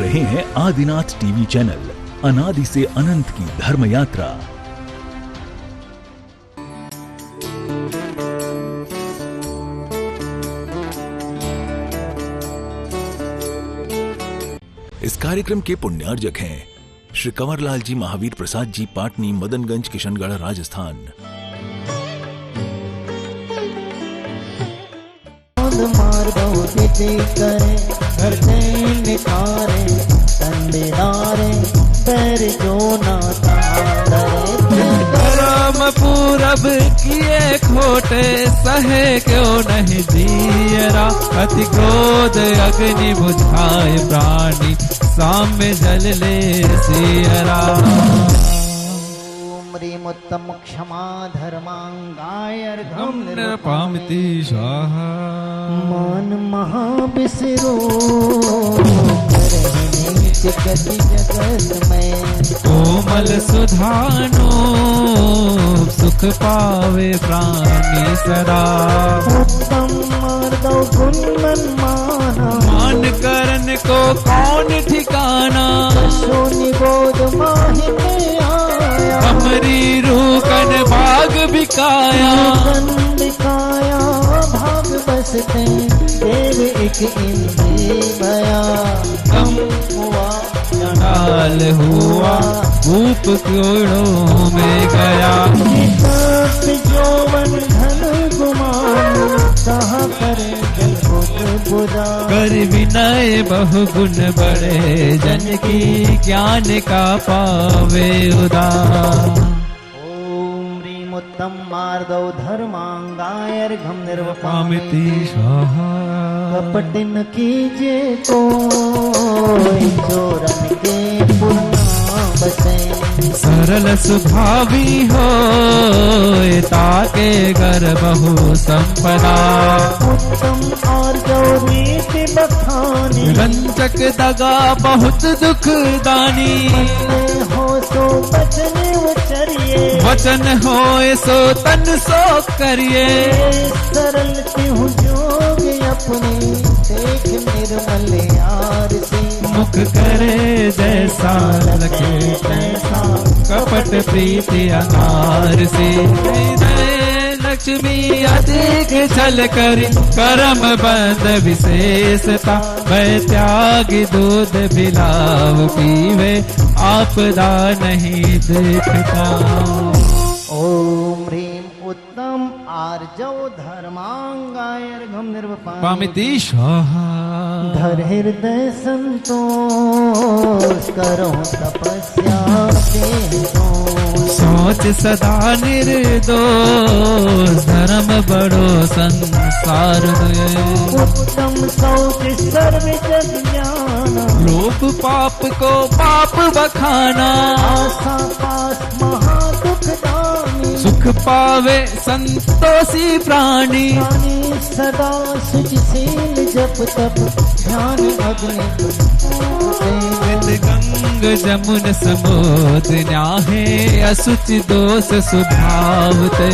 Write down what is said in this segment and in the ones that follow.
रहे हैं Adinath TV channel, अनादि से अनंत की धर्म यात्रा। इस कार्यक्रम के पुण्यार्जक हैं श्री कंवरलाल जी महावीर प्रसाद जी, पाटनी, मदनगंज, किशनगढ़, राजस्थान। मार करे निकारे तंडेदारे पैर जो नाता राम पूरब किए खोटे सहे क्यों नहीं जीरा, अति क्रोध अग्नि बुझाए प्राणी साम्य जल ले सियरा। उत्तम क्षमा धर्मांगाय अर्घम निरपामिति स्वाहा। मान महाविसरो गति जगत में, कोमल सुधानो सुख पावे प्राणी सदा। उत्तम मार्दव गुणमन माना, मान करन को कौन ठिकाना। निबोध माहि में आया, हमरी रूकन भाग बिकाया। बिकाया भाग बसते देव एक इंद्री भया। कम हुआ चंडाल हुआ, भूप क्योड़ों में गया। यौवन धन गुमान, कहा करे जल बुझा। कर विनय बहु गुण बड़े, जन की ज्ञान का पावे उदार। उत्तम मार्दव धर्मांगाय अर्घम निरपामिति स्वाहा। कपटिन कीजे कोई, चोरन के पुरना बसे। सरल स्वभावी हो ताके घर बहु संपदा। उत्तम और जो रीति बखानी, रंजक दगा बहुत दुख दानी। हो सो बचन उचरिए, वचन होए सो तन सो करिए। सरल तिहु जोग अपने, देख निर्मल यार से। मुख करे जैसा लगे तैसा, कपट प्रीति अनार से। लक्ष्मी अधिक छल करी, करम बंद विशेषता। वह त्यागी दूध बिलाव पीवे, आपदा नहीं देखता। ओम ह्रीम उत्तम आर्जव धर्मांगाय अर्घम निरपामिति स्वाहा। धर हृदय संतोष, करो तपस्या सोच सदा निर्दोष, धर्म बड़ो संसार में। उत्तम सोच सर्व जग ज्ञान, लोभ पाप को पाप बखाना। आशा पास महा दुख दानी, सुख पावे संतोषी प्राणी। सदा शुचिशील जप तप ध्यान अग्नि। गंग जमुन समोद न्याहे, असुचि दोष स्वभाव ते।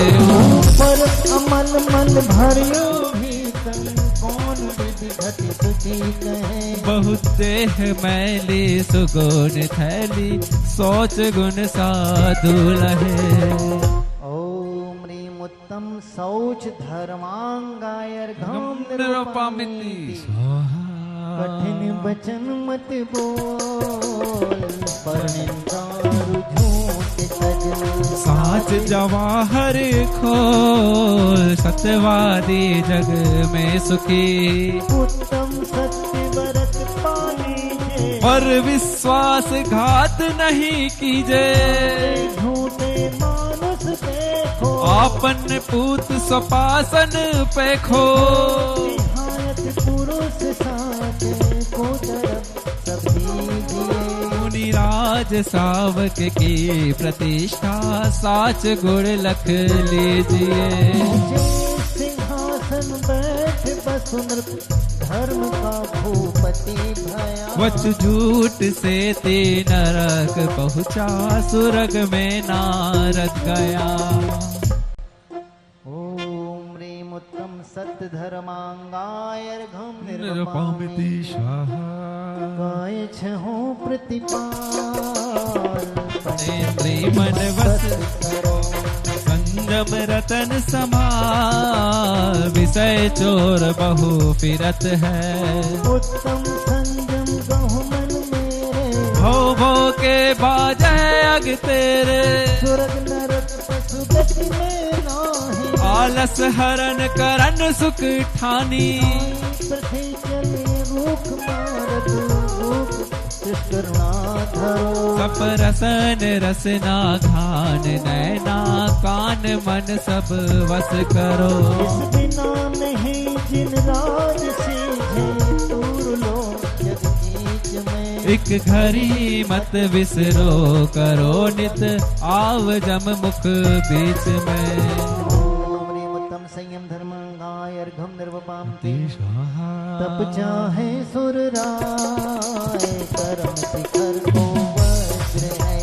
पर अमल मन भरियो भीतर, कौन विधि घटी सुचि कहे। बहुत देह मैली सुगुण थैली, सोच गुण साधु लहे। ओम ह्रीम उत्तम शौच धर्मांगाय अर्घम निरपामिति स्वाहा। कठिन वचन मत बोल, पर निंदारु झूठ सज। साच जवाहर खोल, सत्यवादी जग में सुखी। उत्तम सत्य व्रत पालीजे, पर विश्वास घात नहीं कीजे। झूठे मानुष देखो, आपन पूत स्वपासन पे खो। पुरुष साचे को तरफ सब दीजिए। मुनिराज सावक की प्रतिष्ठा, साच गुण लख लीजिए। सिंहासन बैठ वसुंधर, धर्म का भूपति भया। वच झूठ से ते नरक पहुँचा, सुरग में नारद गया। उत्तम सत्य धर्मांगाय अर्घम निरपामिति स्वाहा। गाय छहो प्रतिपाल नेत्री मन वस करो संगम रतन समा विषय चोर बहु फिरत है उत्तम संयम गहु मन मेरे भो भो के बाजे अग तेरे स्वर्ग नरक पशु गति में नाही आलस हरण करन सुख ठानी पृथ्वी चले रूख मारत रूप करुणा धरो सप रसन रसना घान नैना कान मन सब वस करो इस बिना नहीं जिन राज सीझे तूर लो जग नीच में एक घड़ी मत विसरो करो नित आव जम मुख बीच में उत्तम संयम धर्म गाय अर्घम निर्वपाम तप चाहे सुर राय कर्म शिखर को वज्र है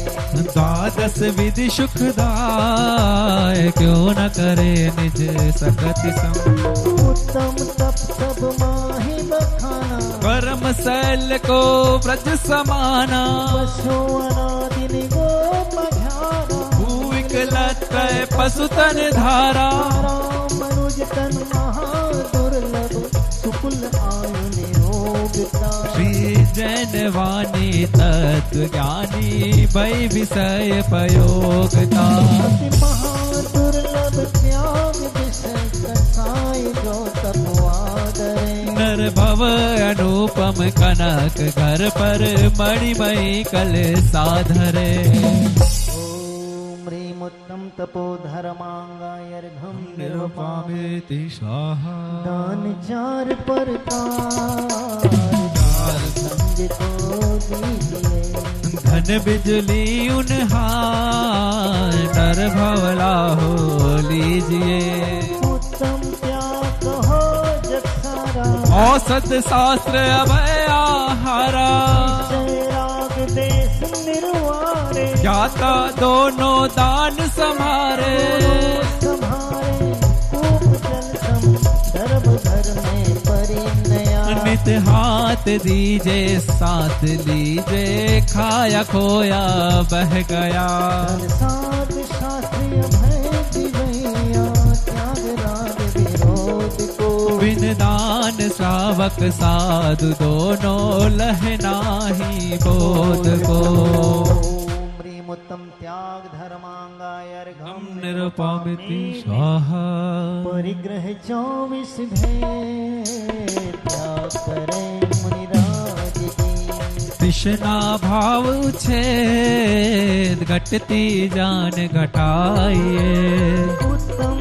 द्वादश विधि सुखदाय क्यों न करे निज सकति सम उत्तम तप सब माहि बखाना कर्म शैल को व्रज समाना पशु अनादि निगो पधारा भूविक लत्रय पशुतन धारा मनुज तन महादुर्लभ सुकुल आयु निरोगता श्री जैन वाणी तत्व ज्ञानी भय विषय पयोगता अति महादुर्लभ त्याग विषय कसाय जो तपवादरे नर भव अनुपम कनक घर पर मणिमयी कल साधरे ओम ह्रीम उत्तम तपो धर्मांगायर्घम निरुपामेति स्वाहा दान चार प्रकार समझ को दीजिए धन बिजली उन्हार नर भवला हो लीजिए उत्तम त्याग कहो जग सारा औसत शास्त्र अभय आहारा जय राग देश निर्वारे ज्ञाता दोनों दान संभारे संभारे कूप जल सम धर्म घर में परिणया नित हाथ दीजे साथ लीजे खाया खोया बह गया धन साध शास्त्रीय भय दिवैया त्याग राग विरोध को बिन दान श्रावक साधु दोनों लहना ही बोध को ओम ह्रीम उत्तम त्याग धर्मांगायर्घम निरुपामिति स्वाहा परिग्रह 24 भेद त्याग करें मुनिराज की तृष्णा भाव उच्छेद घटती जान घटाइए उत्तम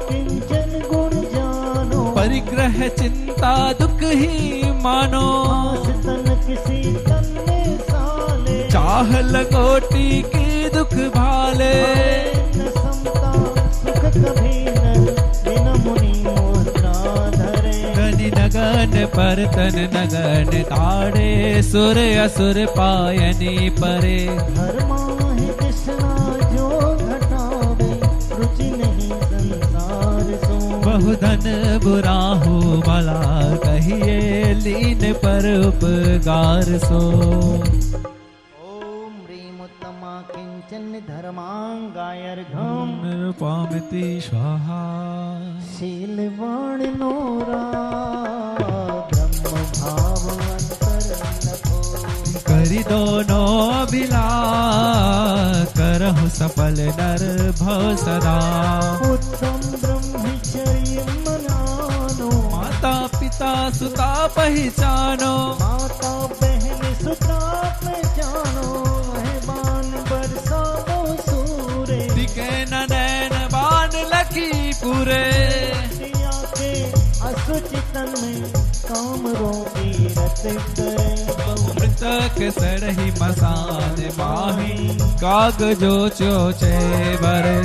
किंचन गुण जानो परिग्रह चिंता दुख ही मानो आस तन किसी तन में साले चाह लगोटी की दुख भाले न समता सुख कभी न बिन मुनि मुद्रा धरे गनि नगन पर तन नगन ताड़े सुर असुर पायनी परे धर्माहि कृष्णा जो घटावे रुचि नहीं संसार सो बहुधन बुराहु भला कहिए लीन पर उपगार सो ओम ह्रीम उत्तमा किंचन धर्मांगायर्घम निरुपामिति स्वाहा शीलवाण नोरा ब्रह्म भाव अंतर नभो करि दोनों अभिलाष करहु सफल नर भव सदा उत्तम ब्रह्मचर्य मनानो माता पिता सुता पहचानो माता बहन सुता पहचानो है बान बरसाओ सूरे दिखे न नैन बान लखी पूरे सिया के असुचितन में काम रोगी रत करे मृतक सड़ही मसान माही कागजो चोचे भरे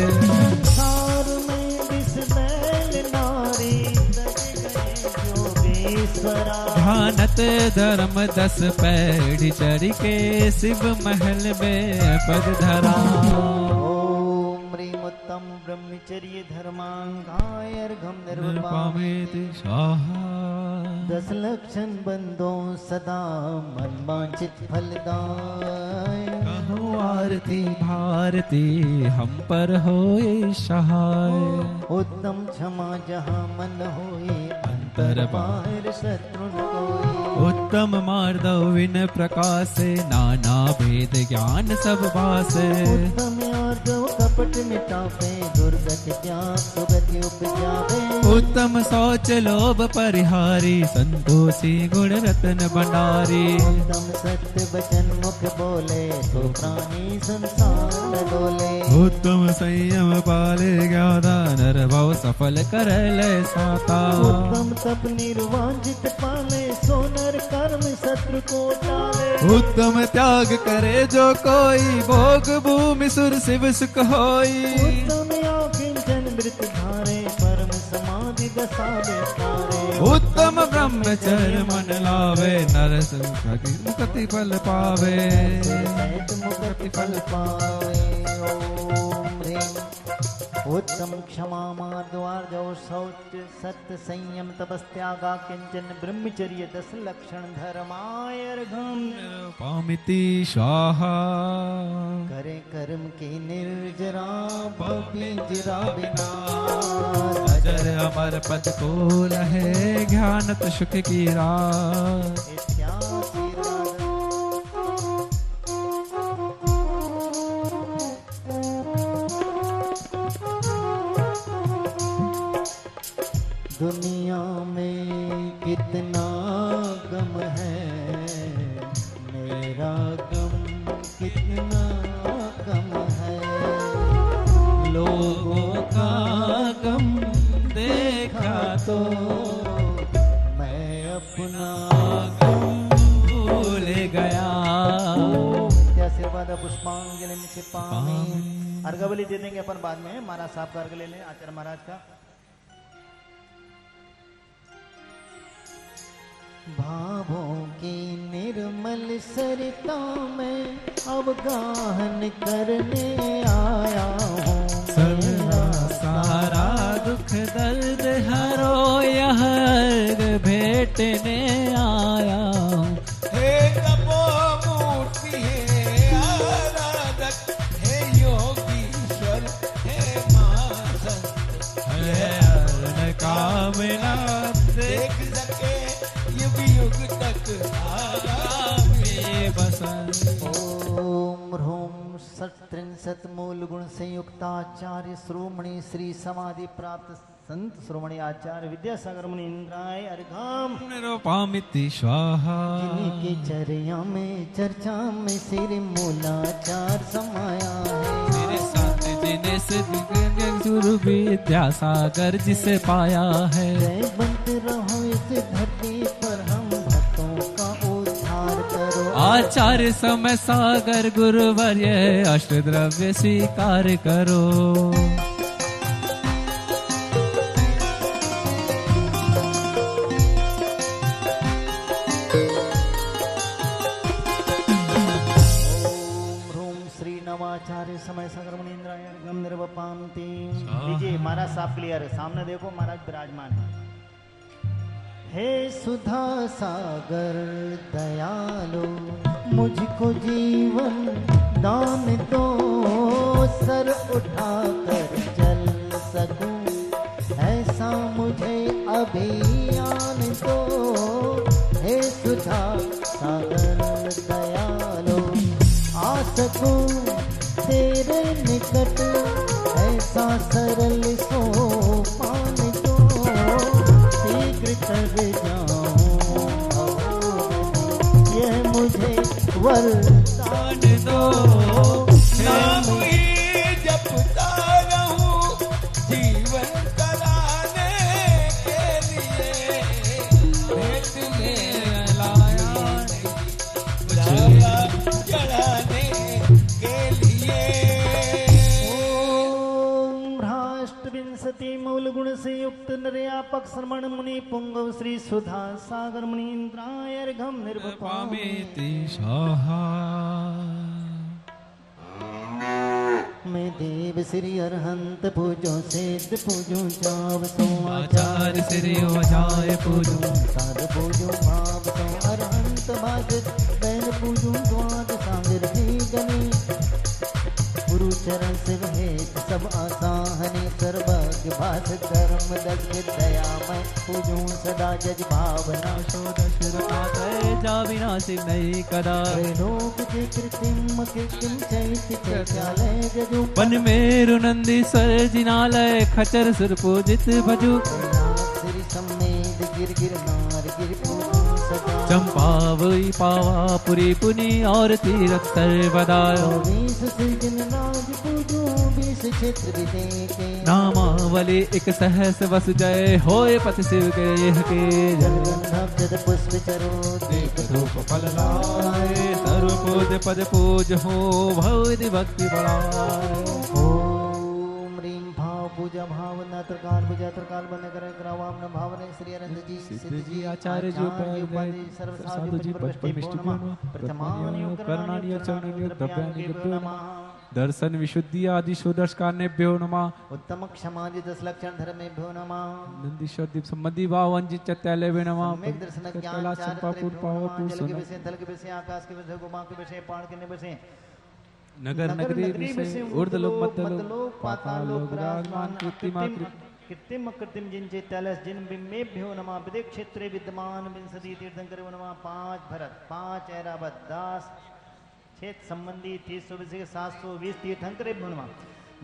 सार में विष बैल नारी दज गए जोगेश्वरा ध्यानत धर्म 10 पैड़ी चढ़ के शिव महल में पग धरा ओम ह्रीं उत्तम ब्रह्मचर्य धर्मांगाय अर्घम निर्वपामि निर्वामेति स्वाहा 10 लक्षण बंदों सदा मन वांछित फलदाय कहो आरती भारती हम पर होए सहाय उत्तम क्षमा जहाँ मन होए अंतर बाहर शत्रु न कोई उत्तम मार्दव विन प्रकाशे नाना भेद ज्ञान सब भासे उत्तम आर्जव कपट मिटावे दुर्गति त्याग सुगति उपजावे उत्तम शौच लोभ परिहारी संतोषी गुण रत्न भंडारी उत्तम सत्य वचन मुख बोले तो प्राणी संसार न डोले उत्तम संयम पाले ज्ञाता नर भव सफल कर ले साता उत्तम तप निर्वांजित पाले सोनर कर्म शत्रु को टाले उत्तम त्याग करे जो कोई भोग भूमि सुर शिव सुख होई उत्तम किंचन मृत धारे परम समाधि दशा बेचारे उत्तम ब्रह्मचर्य मन लावे नर मुक्ति फल पावे सहित मुक्ति फल पावे ओम ह्रीं उत्तम क्षमा मार्द्वार जो शौच सत्य संयम तपस्त्यागा किंचन ब्रह्मचर्य 10 लक्षण धर्माय अर्घम पामिति स्वाहा करे कर्म की निर्जरा पिंजरा बिना अजर अमर पद को लहे ज्ञानत सुख की रात इत्यादि राग दुनिया में कितना गम है मेरा गम कितना गम है लोगों का गम देखा तो मैं अपना भूल गया आशीर्वाद पुष्पांजलि में छिपामी अर्घबली दे देंगे अपन बाद में महाराज साहब का अर्घ ले लें आचार्य महाराज का भावों की निर्मल सरिता में अवगाहन करने आया हूँ मेरा सारा दुख दर्द हरो यह अर्घ भेटने आया हूँ हे तपोमूर्ति हे आराधक हे योगीश्वर हे महासंत है अर्ण कामना देख सके युग युग तक में बसन ओम ह्रूम सत्रिंशत मूल गुण संयुक्ताचार्य श्रोमणी श्री समाधि प्राप्त संत श्रोमणी आचार्य विद्यासागर मुनि इंद्राय अर्घम निरूपामिति स्वाहा जिनकी चर्या में चर्चा में सिर मूलाचार समाया है मेरे साथ जिन्हें गुरु विद्यासागर जिसे पाया है जय बंत रहो इस धरती पर हम भक्तों का उद्धार करो आचार्य समय सागर गुरुवर्य अष्टद्रव्य स्वीकार करो आचार्य समय सागर मुनीन्द्राय अर्घम निर्वपामति लीजिए महाराज साहब क्लियर सामने देखो महाराज विराजमान है हे सुधा सागर दयालो मुझको जीवन दान दो सर उठाकर चल सकूं ऐसा मुझे अभियान दो हे सुधा सागर दयालो आ सकूं तेरे निकट ऐसा सरल सोपान दो शीघ्र कर जाऊं यह मुझे वरदान दो नाम ही जपता रहूं जीवन कराने के लिए भेंट में लाया चढ़ाने के लिए ओम राष्ट्रविंशति मूल गुण से युक्त निर्यापक श्रमण मुनि पुंगव श्री सुधा सागर मुनि इंद्राय अर्घम निर्वपामि पामिति स्वाहा मैं देव श्री अरहंत पूजो सिद्ध पूजो जाव तो आचार्य श्री ओझाए पूजो साध पूजो भाव तो अरहंत भाग बैन पूजो द्वाद सागर जी गणी गुरु चरण शिव हेत सब आसाहनी सर्वज्ञ भास कर्म दग्ध दयामय पूजो सदा जज भावना जा विनाशी नहीं कदा लोक के कृत्रिम कृत्रिम चैत्य चैत्यालय जजु वन मेरु नंदी स्वर जिनालय खचर सुर पूजित भजु श्री समेत गिर गिर नार गिर पूजो सदा चंपावई पावा पुरी पुनि और तीरथ सर्वदा 20 सृजन राज पूजो 20 क्षेत्र विदेके नामावली एक सहस वस जय होए पति शिव के यह के जलगंधक जद पुष्प चरो देख धूप फल लाए सर्व पूज पद पूज हो भवति भक्ति बढ़ाए ओम ह्रीं भाव पूजा भावना त्रकाल पूजा त्रकाल बंद करे करावाम न भावने श्री अनंत जी सिद्ध जी आचार्य जी उपाधि सर्व साधु जी परमेष्टि प्रथमानि कर्णानि चरणानि द्रव्यानि नमः दर्शन विशुद्धि आदि सुदर्शकानेभ्यो नमः उत्तम क्षमादि 10 लक्षण धर्मेभ्यो नमः नंदीश्वर दीप संबंधी भावंजी चत्यालय नमः सम्यक दर्शन ज्ञान कैलाश चंपापुर पावापुर जल के सोना विषय थल के विषय आकाश के विषय गुमा के विषय पाण के विषय नगर नगरी विषय ऊर्ध्वलोक मध्यलोक मध्यलोक पाताल लोक विराजमान कृत्रिमा कृत्रिम कृत्रिम जिन चैत्यालय जिन बिंबेभ्यो नमः विदेह क्षेत्रे विद्यमान विंशति तीर्थंकर नमः 5 भरत 5 ऐरावत 10 क्षेत्र संबंधी 320 720 तीर्थंकरे नमः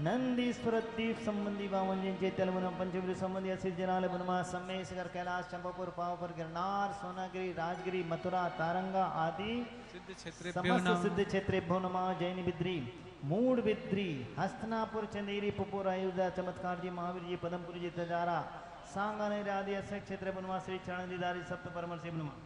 नंदीश्वर दीप संबंधी 52 जिन चैत्यालय नमः पंचवीर संबंधी 80 जनालय नमः सम्मेशकर कैलाश चंपापुर पावापुर गिरनार सोनागिरी राजगिरी मथुरा तारंगा आदि सिद्ध क्षेत्रेभ्यो समस्त नमः सिद्ध क्षेत्रेभ्यो नमः जैन बिद्री मूड बिद्री हस्तनापुर चंदेरी पुपुर अयोध्या चमत्कार जी महावीर जी पदमपुर जी तजारा सांगानेर आदि अस्य क्षेत्र बनवा श्री चरण दीदारी सप्त परमर्षि नमः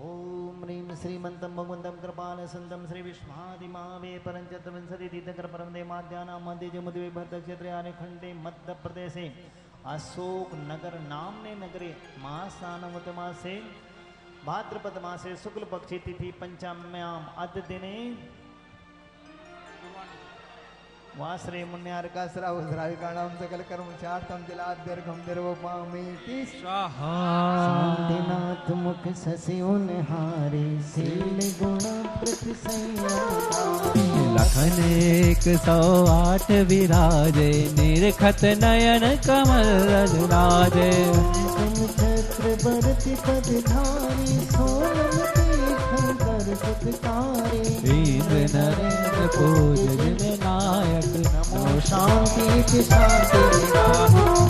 ओम ह्रीं श्रीमंतम भगवंतम कृपाल संतम श्री विष्मादि महावे परंचत विंशति तीर्थंकर परमदे माध्याना मध्य जमुदे भरत क्षेत्र आने खंडे मध्य प्रदेशे अशोक नगर नामने नगरे मासानवत मासे भाद्रपद मासे शुक्ल पक्षी तिथि पंचम्याम अद्य दिने वासरे मुन्यारका श्राव श्राविकाणाम सकल कर्म चार्तम जलाद्यर्घम निर्वपामेति स्वाहा शांतिनाथ मुख ससिउन हारे शील गुण प्रतिसंयम लखन 108 विराजे निरखत नयन कमल राजे छत्र बरति पदधारी सोनम तीर्थंकर सुखकारी इंद्र नरेंद्र पूज जिन नायक नमो शांति की शांति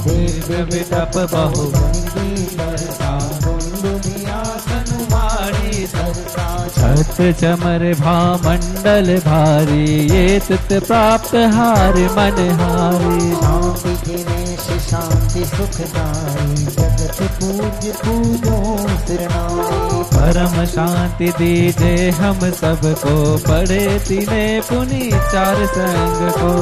दीर्घ वितप बहु छत्र चमर भामंडल भारी ये तित प्राप्त हार मन हारी शांति दिनेश शांति सुखदाई जगत पूज पूजो सिरनाई परम शांति दीजे हम सबको पढ़े तीने पुनि चार संग को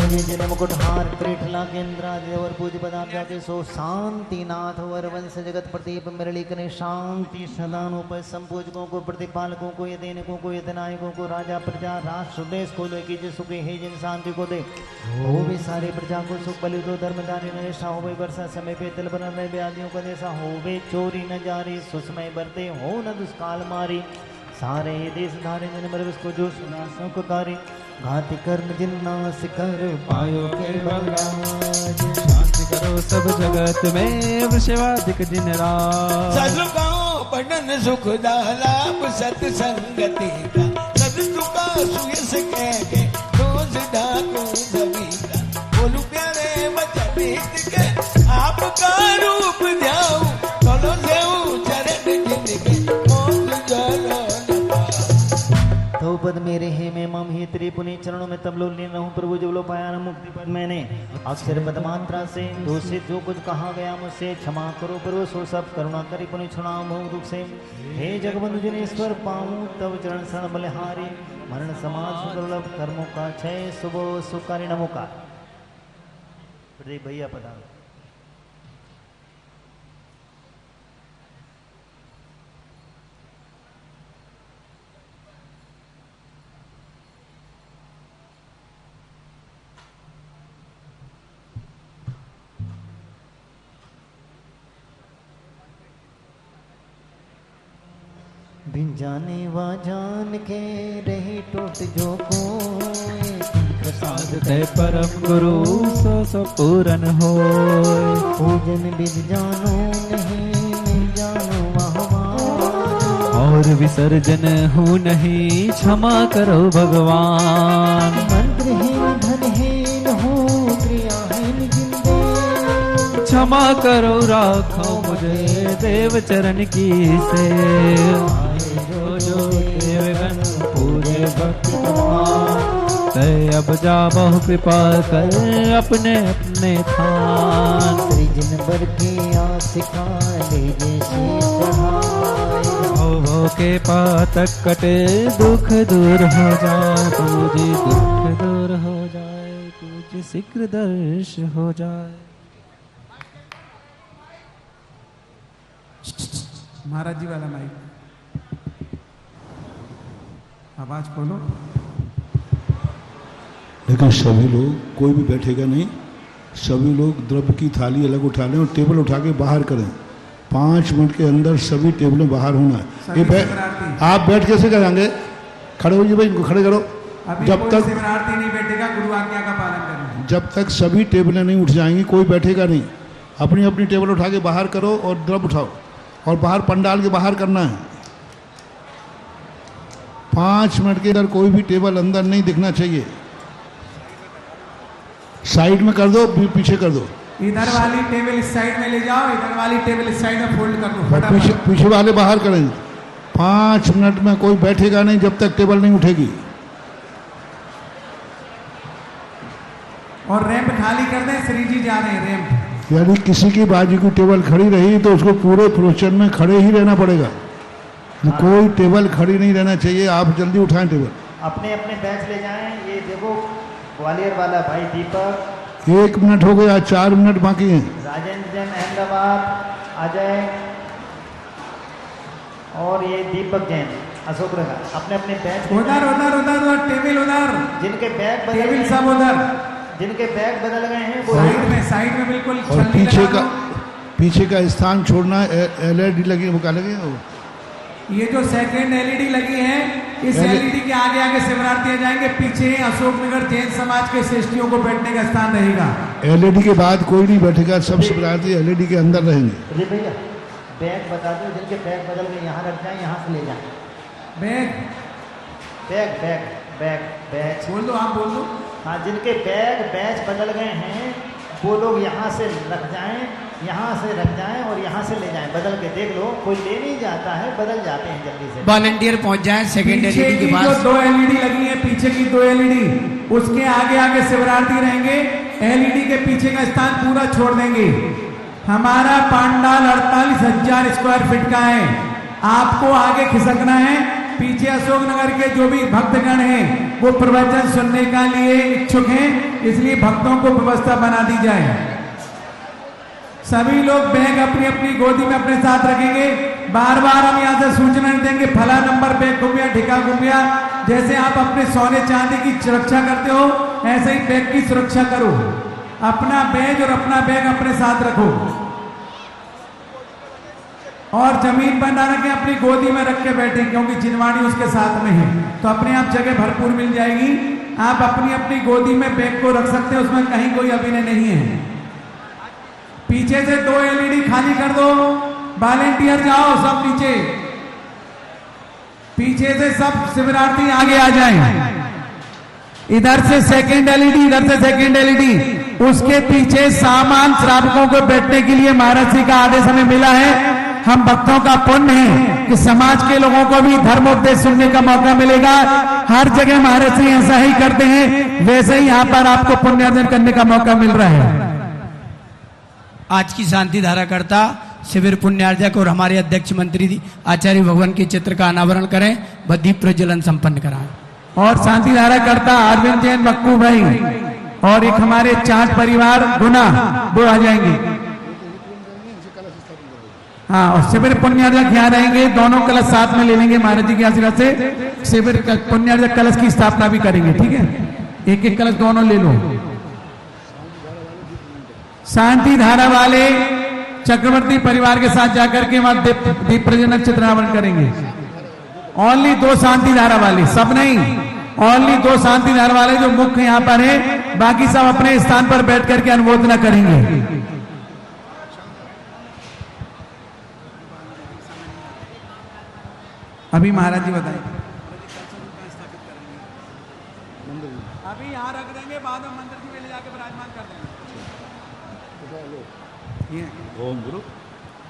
जिन मुकुटहार प्रेठला केंद्रा देवर पूज पदार्थ जाके सो शांति नाथ वर वंश जगत प्रदीप मुरली करे शांति सदानु पर संपूजकों को प्रतिपालकों को यदेनिकों को यतनायकों को राजा प्रजा राष्ट्र देश को लेके जो सुख है जिन शांति को दे वो भी सारे प्रजा को सुख बलि दो धर्मदारी नरेशा हो वर्षा समय पे तिल बन रहे व्याधियों का देशा हो चोरी न जारी सुसमय बरते हो न दुष्काल मारी सारे देश धारे जन मर उसको जो सुना सुखकारी घाति कर्म जिन्नास कर पायो केवल राज शांति करो सब जगत में वृषवादिक जिन राज सदुका बड़न सुख लाभ सत्संगति का सदुका सुयस कह के रोज डाको दबीता बोलू प्यारे वचन के आपका रूप ध्याऊ चलो देऊ चरण जिंदगी मौत जलो तो पद मेरे हे मैं मम हे तेरे पुनि चरणों में तब लो लीन रहूं प्रभु जब लो पाया न मुक्ति पद मैंने अक्षर पद मात्रा से दोष से जो कुछ कहा गया मुझसे क्षमा करो प्रभु सो सब करुणा करी पुनि छुड़ाओ बहु दुख से हे जगबंधु जिनेश्वर पाऊं तब चरण शरण बलिहारी मरण समाज दुर्लभ कर्मों का क्षय सुबह सुकारी नमोकार प्रदीप भैया पधारो बिन जाने वा जान के रही टूट जो कोई प्रसाद ते परम गुरु सो पूरन हो। पूजन विद जानो नहीं मिल जानो वाहवान। और विसर्जन हूँ नहीं क्षमा करो भगवान। मंत्रहीन धनहीन हूँ क्रियाहीन जिंदे। क्षमा करो राखो मुझे देव चरण की सेव। जो देवगण पूरे भक्त ते अब जा बहु कृपा कर अपने अपने थान। सृजन बर की आशिका लीजे शीश चढ़ाए। हो के पातक कटे दुख दूर हो जाए पूजी दुख दूर हो जाए पूजी शीघ्र दर्श हो जाए। महाराज जी वाला माइक आवाज खोलो। लेकिन सभी लोग, कोई भी बैठेगा नहीं, सभी लोग द्रव्य की थाली अलग उठा लें और टेबल उठा के बाहर करें। 5 मिनट के अंदर सभी टेबलें बाहर होना है। ये आप बैठ कैसे कराएंगे? खड़े होइए भाई, इनको खड़े करो। जब तक शिवरात्रि नहीं बैठेगा गुरु आज्ञा का पालन करें। जब तक सभी टेबलें नहीं उठ जाएंगी कोई बैठेगा नहीं। अपनी अपनी टेबल उठा के बाहर करो और द्रव्य उठाओ और बाहर पंडाल के बाहर करना है। 5 मिनट के अंदर कोई भी टेबल अंदर नहीं दिखना चाहिए। साइड में कर दो, पीछे कर दो। इधर वाली टेबल इस साइड में ले जाओ, इधर वाली टेबल इस साइड में फोल्ड कर दो और पीछे वाले बाहर करें। 5 मिनट में कोई बैठेगा नहीं जब तक टेबल नहीं उठेगी। और रैंप खाली कर दें, श्री जी जा रहे हैं रैंप। यानी किसी की बाजी की टेबल खड़ी रही तो उसको पूरे प्रोसेशन में खड़े ही रहना पड़ेगा। कोई टेबल खड़ी नहीं रहना चाहिए। आप जल्दी उठाएं टेबल। अपने अपने बैच ले जाएं। ये देखो ग्वालियर वाला भाई दीपक। 1 मिनट हो गया, 4 मिनट बाकी हैं। राजेंद्र जैन अहमदाबाद अजय और ये दीपक जैन अशोकनगर अपने अपने बैच। उधर उधर उधर उधर टेबल उधर, जिनके बैग बदल टेबल गए सब उधर, जिनके बैग बदल गए हैं वो साइड में बिल्कुल और छलनी लगा दो। पीछे का स्थान छोड़ना। LED लगी, वो क्या लगे? ये जो सेकंड LED लगी है, इस LED के आगे आगे शिवरात्रि जाएंगे। पीछे अशोकनगर जैन समाज के श्रेष्ठियों को बैठने का स्थान रहेगा। LED के बाद कोई नहीं बैठेगा, सब शिवरात्रि LED के अंदर रहेंगे। अरे भैया बैग बता दो, जिनके बैग बदल गए यहाँ रख जाए, यहाँ से ले जाए। Bag bag bag bag batch बोल दो, आप बोल दो। हाँ, जिनके बैग बैच बदल गए हैं वो लोग यहाँ से रख जाएं, यहाँ से रख जाएं और यहाँ से ले जाएं। बदल के देख लो, कोई ले नहीं जाता है, बदल जाते हैं जल्दी से। वॉलंटियर पहुंच जाए सेकंड पीछे LED की के जो पास। 2 LED लगी है, पीछे की 2 LED, उसके आगे आगे शिवरात्रि रहेंगे। LED के पीछे का स्थान पूरा छोड़ देंगे। हमारा पंडाल 48,000 स्क्वायर फीट का है। आपको आगे खिसकना है। पीछे अशोकनगर के जो भी भक्तगण हैं वो प्रवचन सुनने का लिए इच्छुक हैं, इसलिए भक्तों को व्यवस्था बना दी जाए। सभी लोग बैग अपनी अपनी गोदी में अपने साथ रखेंगे। बार बार हम यहाँ से सूचना देंगे, फला नंबर बैग गुम गया, ठिका गुम गया। जैसे आप अपने सोने चांदी की सुरक्षा करते हो, ऐसे ही बैग की सुरक्षा करो। अपना बैग और अपना बैग अपने साथ रखो और जमीन पर ना रखें, अपनी गोदी में रख के बैठे, क्योंकि जिनवाणी उसके साथ में है तो अपने आप जगह भरपूर मिल जाएगी। आप अपनी अपनी गोदी में बैग को रख सकते हैं, उसमें कहीं कोई अभिनय नहीं है। पीछे से 2 LED खाली कर दो। वॉलेंटियर जाओ सब नीचे। पीछे से सब शिवरात्रि आगे आ जाएं। इधर से सेकंड LED, इधर से सेकंड LED। उसके पीछे सामान श्रावकों को बैठने के लिए महाराज जी का आदेश हमें मिला है। हम भक्तों का पुण्य है कि समाज के लोगों को भी धर्मोपदेश सुनने का मौका मिलेगा। हर जगह महाराज जी ऐसा ही करते हैं, वैसे ही यहाँ पर आपको पुण्यार्जन करने का मौका मिल रहा है। आज की शांति धारा करता शिविर पुण्यार्जक और हमारे अध्यक्ष मंत्री आचार्य भगवान के चित्र का अनावरण करें व दीप प्रज्वलन संपन्न कराएं। और शांति धारा करता अरविंद जैन मक्कू भाई और एक हमारे चाट परिवार गुना, वो आ जाएंगे। हाँ, और शिविर पुण्यार्जक यहाँ रहेंगे। दोनों कलश साथ में ले लेंगे महाराज जी के आशीर्वाद से। शिविर पुण्यार्जक कलश की स्थापना भी करेंगे। ठीक है, एक एक कलश दोनों ले लो। शांति धारा वाले चक्रवर्ती परिवार के साथ जाकर के वहां दीप प्रज्वलन चित्रावरण करेंगे। ओनली 2 शांति धारा वाले, सब नहीं, ओनली 2 शांति धारा वाले जो मुख्य यहाँ पर है, बाकी सब अपने स्थान पर बैठ करके अनुमोदना करेंगे। अभी महाराज जी बताइए। अभी यहाँ रख देंगे, बाद में मंदिर की में ले जाके विराजमान कर देंगे।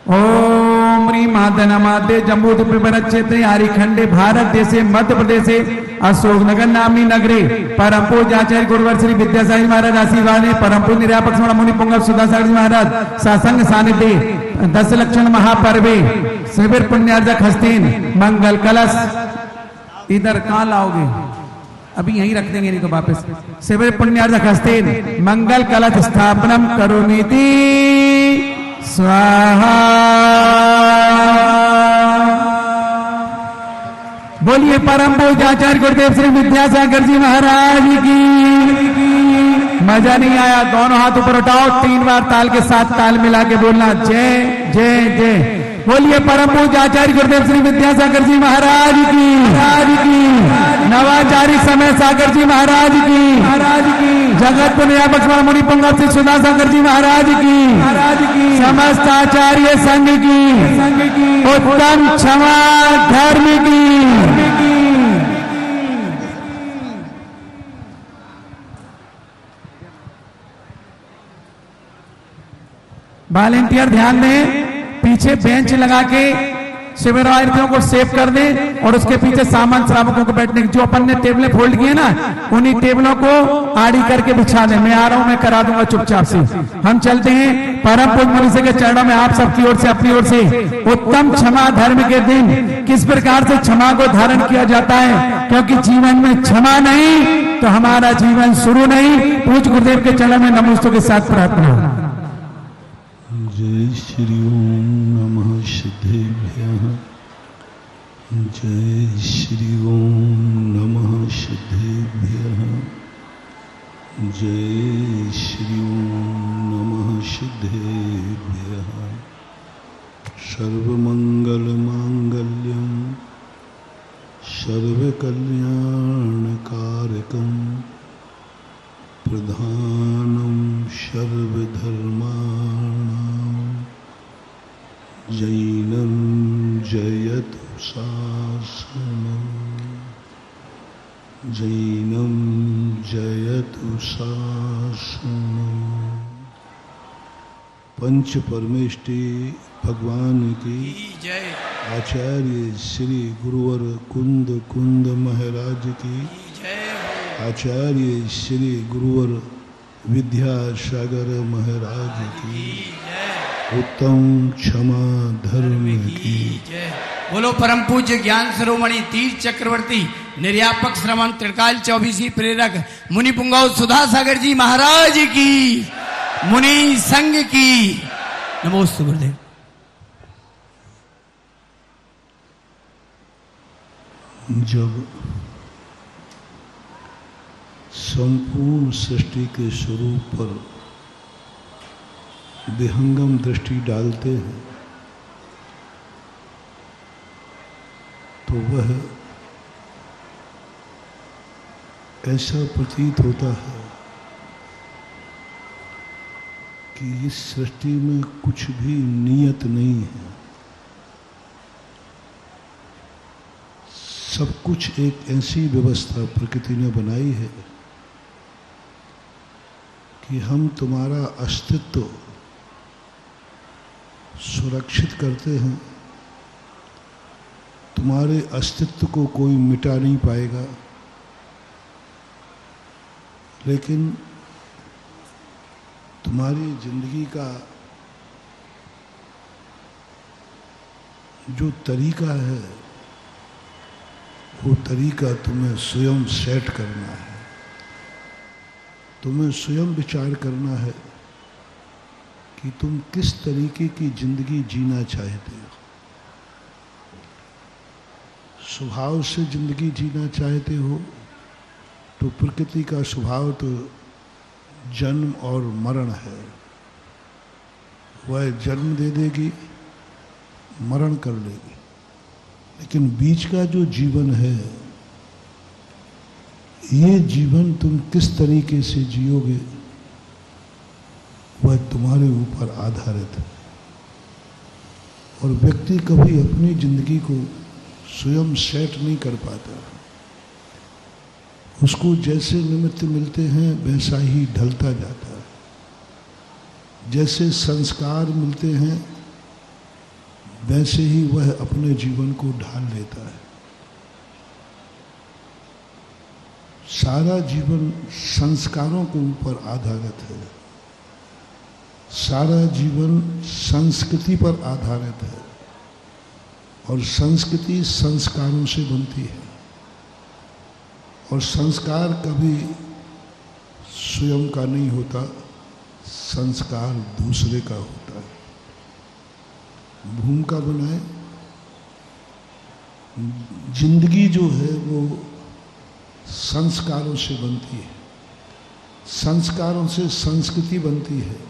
ओम ह्रीं महाधनमाद्य जम्बू क्षेत्र हरिखंडे भारत देशे मध्य प्रदेशे अशोकनगर नामनी नगरे परम पूज्य आचार्य गुरुवर श्री विद्यासागर महाराज आशीर्वाद परम पूज्य निर्यापक श्री मुनि पुंगव सुधासागर जी महाराज सासंग सानिध्य 10 लक्षण महापर्वे शिविर पुण्यार्जक हस्तेन मंगल कलश। इधर कहाँ लाओगे? अभी यहीं रख देंगे, नहीं तो वापस। शिविर पुण्यार्जक हस्तेन मंगल कलश स्थापनम करोमीति स्वाहा। बोलिए परम पूज्य आचार्य गुरुदेव श्री विद्यासागर जी महाराज की। मजा नहीं आया? दोनों हाथ ऊपर उठाओ, 3 बार ताल के साथ ताल मिला के बोलना जय जय जय। बोलिए परम पूज्य आचार्य गुरुदेव श्री विद्यासागर जी महाराज की। नवाचार्य समय सागर जी महाराज की। जगत पुण्यापक मुनि पुंगव श्री सुधासागर जी महाराज की। समस्त आचार्य संघ की। उत्तम क्षमा धर्म की। वॉलेंटियर ध्यान दें, पीछे बेंच लगा के शिविरार्थियों को सेव कर दें और उसके पीछे सामान श्रावकों को बैठने की, जो अपन ने टेबलें फोल्ड की है ना, उन्हीं टेबलों को आड़ी करके बिछा दें। मैं आ रहा हूं, मैं करा दूंगा चुपचाप से। हम चलते हैं परम पूज्य मुनि के चरणों में। आप सबकी ओर से, अपनी ओर से उत्तम क्षमा धर्म के दिन किस प्रकार से क्षमा को धारण किया जाता है, क्योंकि जीवन में क्षमा नहीं तो हमारा जीवन शुरू नहीं। पूज्य गुरुदेव के चरणों में नमस्तों के साथ प्रार्थना। जय श्री ओम नमः सिद्धेभ्यः। जय श्री ओम नमः सिद्धेभ्यः। जय श्री ओम नमः सिद्धेभ्यः। सर्वमंगल मांगल्यं सर्वकल्याणकारकं प्रधानं सर्वधर्माणां जैनं जयतु शासनं। जैनं जयतु शासनं। पंच परमेष्टि भगवान की जय। आचार्य श्री गुरुवर कुंद कुंद महाराज की जय। आचार्य श्री गुरुवर विद्यासागर महाराज की उत्तम क्षमा धर्म की जय। बोलो परम पूज्य ज्ञान शिरोमणि तीर्थ चक्रवर्ती निर्यापक श्रवण त्रिकाल 24 प्रेरक मुनि पुंगव सुधासागर जी महाराज की, मुनि संघ की। नमोस्तु गुरुदेव। जब संपूर्ण सृष्टि के स्वरूप पर विहंगम दृष्टि डालते हैं तो वह ऐसा प्रतीत होता है कि इस सृष्टि में कुछ भी नियत नहीं है। सब कुछ एक ऐसी व्यवस्था प्रकृति ने बनाई है कि हम तुम्हारा अस्तित्व सुरक्षित करते हैं। तुम्हारे अस्तित्व को कोई मिटा नहीं पाएगा, लेकिन तुम्हारी जिंदगी का जो तरीका है वो तरीका तुम्हें स्वयं सेट करना है। तुम्हें स्वयं विचार करना है कि तुम किस तरीके की जिंदगी जीना चाहते हो। स्वभाव से जिंदगी जीना चाहते हो तो प्रकृति का स्वभाव तो जन्म और मरण है। वह जन्म दे देगी, मरण कर लेगी। लेकिन बीच का जो जीवन है, ये जीवन तुम किस तरीके से जियोगे वह तुम्हारे ऊपर आधारित है। और व्यक्ति कभी अपनी जिंदगी को स्वयं सेट नहीं कर पाता। उसको जैसे निमित्त मिलते हैं वैसा ही ढलता जाता है। जैसे संस्कार मिलते हैं वैसे ही वह अपने जीवन को ढाल लेता है। सारा जीवन संस्कारों के ऊपर आधारित है। सारा जीवन संस्कृति पर आधारित है और संस्कृति संस्कारों से बनती है। और संस्कार कभी स्वयं का नहीं होता, संस्कार दूसरे का होता है। भूमिका बनाए, जिंदगी जो है वो संस्कारों से बनती है, संस्कारों से संस्कृति बनती है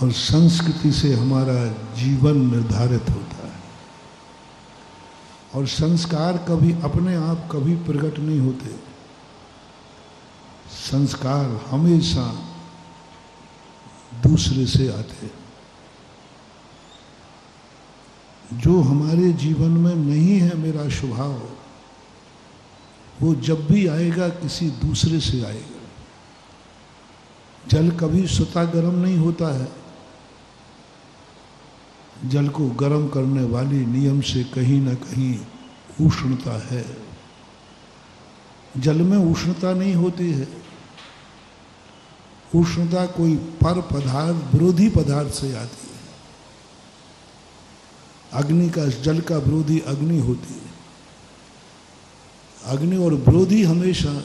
और संस्कृति से हमारा जीवन निर्धारित होता है। और संस्कार कभी अपने आप कभी प्रकट नहीं होते। संस्कार हमेशा दूसरे से आते हैं। जो हमारे जीवन में नहीं है मेरा स्वभाव, वो जब भी आएगा किसी दूसरे से आएगा। जल कभी स्वतः गर्म नहीं होता है। जल को गर्म करने वाली नियम से कहीं ना कहीं उष्णता है। जल में उष्णता नहीं होती है। उष्णता कोई पर पदार्थ, विरोधी पदार्थ से आती है। अग्नि का, जल का विरोधी अग्नि होती है। अग्नि और विरोधी हमेशा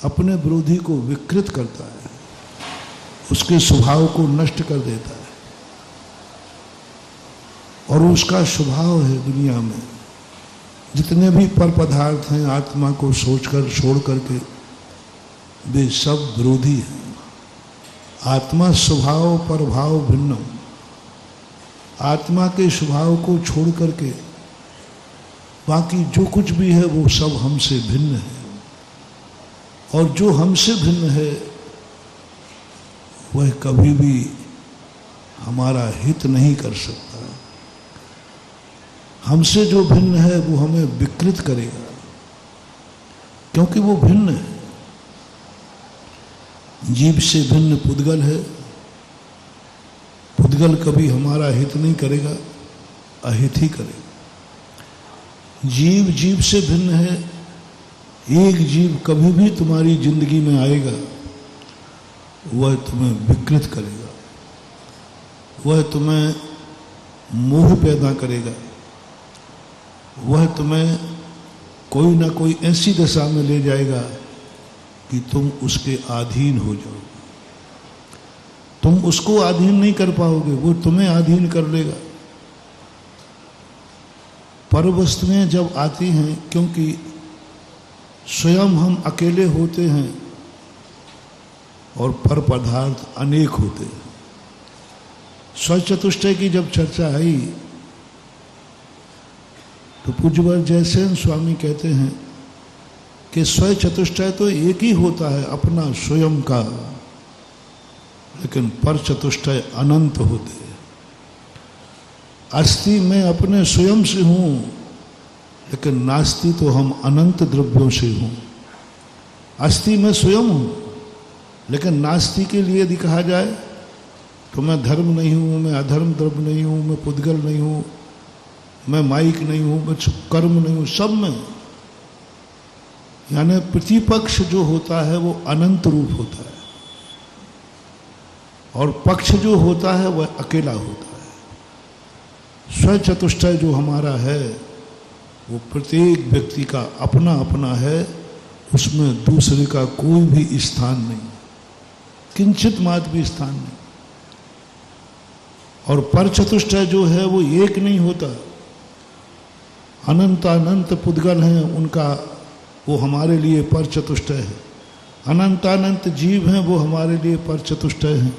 अपने विरोधी को विकृत करता है, उसके स्वभाव को नष्ट कर देता है। और उसका स्वभाव है दुनिया में जितने भी पर पदार्थ हैं, आत्मा को सोचकर छोड़ करके वे सब विरोधी हैं। आत्मा स्वभाव पर भाव भिन्न। आत्मा के स्वभाव को छोड़ करके बाकी जो कुछ भी है वो सब हमसे भिन्न है। और जो हमसे भिन्न है वह कभी भी हमारा हित नहीं कर सकता। हमसे जो भिन्न है वो हमें विकृत करेगा, क्योंकि वो भिन्न है। जीव से भिन्न पुद्गल है। पुद्गल कभी हमारा हित नहीं करेगा, अहित ही करेगा। जीव जीव से भिन्न है। एक जीव कभी भी तुम्हारी जिंदगी में आएगा, वह तुम्हें विकृत करेगा, वह तुम्हें मोह पैदा करेगा, वह तुम्हें कोई ना कोई ऐसी दशा में ले जाएगा कि तुम उसके अधीन हो जाओगे। तुम उसको अधीन नहीं कर पाओगे, वो तुम्हें अधीन कर लेगा। पर वस्तुएं जब आती हैं, क्योंकि स्वयं हम अकेले होते हैं और पर पदार्थ अनेक होते हैं। स्वचतुष्टय की जब चर्चा आई तो पूज्यवर जयसेन स्वामी कहते हैं कि स्वय चतुष्टय तो एक ही होता है, अपना स्वयं का, लेकिन पर चतुष्टय अनंत होते हैं। अस्ति मैं अपने स्वयं से हूं, लेकिन नास्ति तो हम अनंत द्रव्यों से हूं। अस्ति मैं स्वयं हूं, लेकिन नास्ति के लिए यदि कहा जाए तो मैं धर्म नहीं हूं, मैं अधर्म द्रव्य नहीं हूं, मैं पुद्गल नहीं हूं, मैं माइक नहीं हूं, मैं कर्म नहीं हूं, सब में। यानी प्रतिपक्ष जो होता है वो अनंत रूप होता है और पक्ष जो होता है वह अकेला होता है। स्वचतुष्टय जो हमारा है वो प्रत्येक व्यक्ति का अपना अपना है, उसमें दूसरे का कोई भी स्थान नहीं, किंचित मात्र भी स्थान नहीं। और पर चतुष्टय जो है वो एक नहीं होता। अनंत अनंत पुद्गल हैं, उनका वो हमारे लिए पर चतुष्टय है। अनंत अनंत जीव हैं, वो हमारे लिए पर चतुष्टय हैं।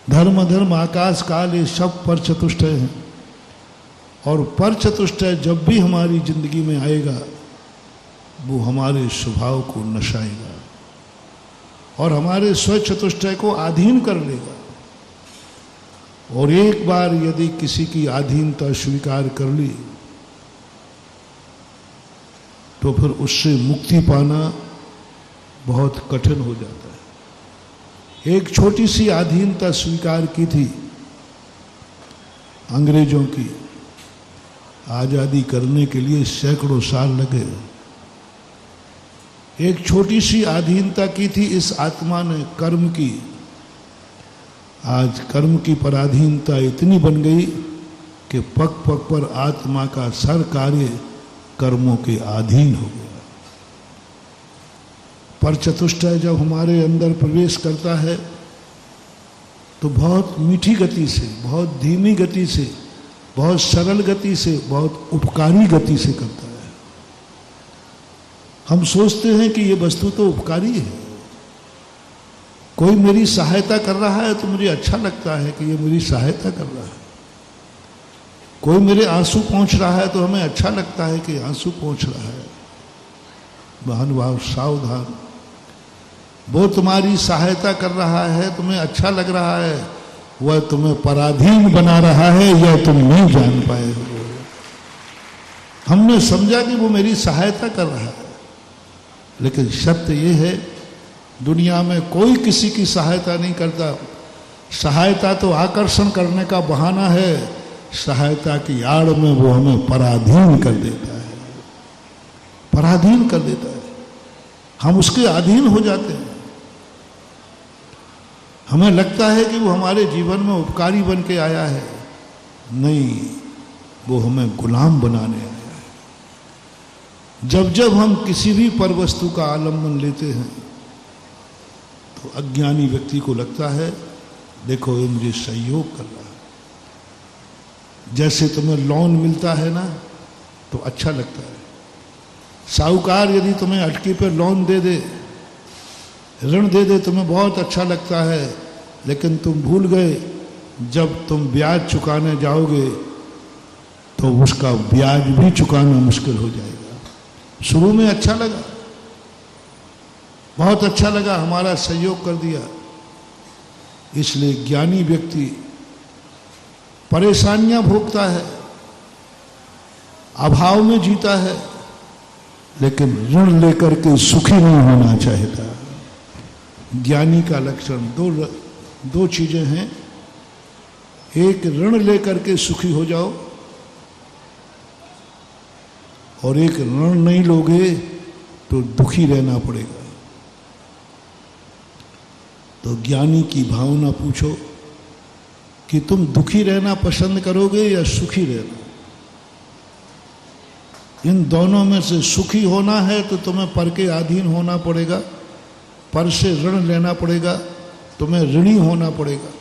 धर्म अधर्म आकाश काल ये सब पर चतुष्टय हैं। और पर चतुष्टय जब भी हमारी जिंदगी में आएगा वो हमारे स्वभाव को नशाएगा और हमारे स्व चतुष्टय को अधीन कर लेगा। और एक बार यदि किसी की अधीनता स्वीकार कर ली तो फिर उससे मुक्ति पाना बहुत कठिन हो जाता है। एक छोटी सी अधीनता स्वीकार की थी अंग्रेजों की, आजादी करने के लिए सैकड़ों साल लगे। एक छोटी सी अधीनता की थी इस आत्मा ने कर्म की, आज कर्म की पराधीनता इतनी बन गई कि पग पग पर आत्मा का सर कार्य कर्मों के अधीन हो गया। पर चतुष्टय जब हमारे अंदर प्रवेश करता है तो बहुत मीठी गति से, बहुत धीमी गति से, बहुत सरल गति से, बहुत उपकारी गति से करता है। हम सोचते हैं कि ये वस्तु तो उपकारी है, कोई मेरी सहायता कर रहा है तो मुझे अच्छा लगता है कि ये मेरी सहायता कर रहा है, कोई मेरे आंसू पहुंच रहा है तो हमें अच्छा लगता है कि आंसू पहुंच रहा है। महानुभाव सावधान, वो तुम्हारी सहायता कर रहा है, तुम्हें अच्छा लग रहा है, वह तुम्हें पराधीन बना रहा है, यह तुम नहीं जान पाए हो। हमने समझा कि वो मेरी सहायता कर रहा है, लेकिन सत्य ये है दुनिया में कोई किसी की सहायता नहीं करता। सहायता तो आकर्षण करने का बहाना है, सहायता की आड़ में वो हमें पराधीन कर देता है, पराधीन कर देता है, हम उसके अधीन हो जाते हैं। हमें लगता है कि वो हमारे जीवन में उपकारी बन के आया है, नहीं, वो हमें गुलाम बनाने आया है। जब जब हम किसी भी पर वस्तु का आलम्बन लेते हैं तो अज्ञानी व्यक्ति को लगता है देखो ये मुझे सहयोग कर रहा है। जैसे तुम्हें लोन मिलता है ना तो अच्छा लगता है, साहूकार यदि तुम्हें अटकी पे लोन दे दे, ऋण दे दे, तुम्हें बहुत अच्छा लगता है, लेकिन तुम भूल गए जब तुम ब्याज चुकाने जाओगे तो उसका ब्याज भी चुकाना मुश्किल हो जाएगा। शुरू में अच्छा लगा, बहुत अच्छा लगा, हमारा सहयोग कर दिया। इसलिए ज्ञानी व्यक्ति परेशानियां भोगता है, अभाव में जीता है, लेकिन ऋण लेकर के सुखी नहीं होना चाहता। ज्ञानी का लक्षण दो चीजें हैं, एक ऋण लेकर के सुखी हो जाओ और एक ऋण नहीं लोगे तो दुखी रहना पड़ेगा। तो ज्ञानी की भावना पूछो कि तुम दुखी रहना पसंद करोगे या सुखी रहना। इन दोनों में से सुखी होना है तो तुम्हें पर के अधीन होना पड़ेगा, पर से ऋण लेना पड़ेगा, तुम्हें ऋणी होना पड़ेगा।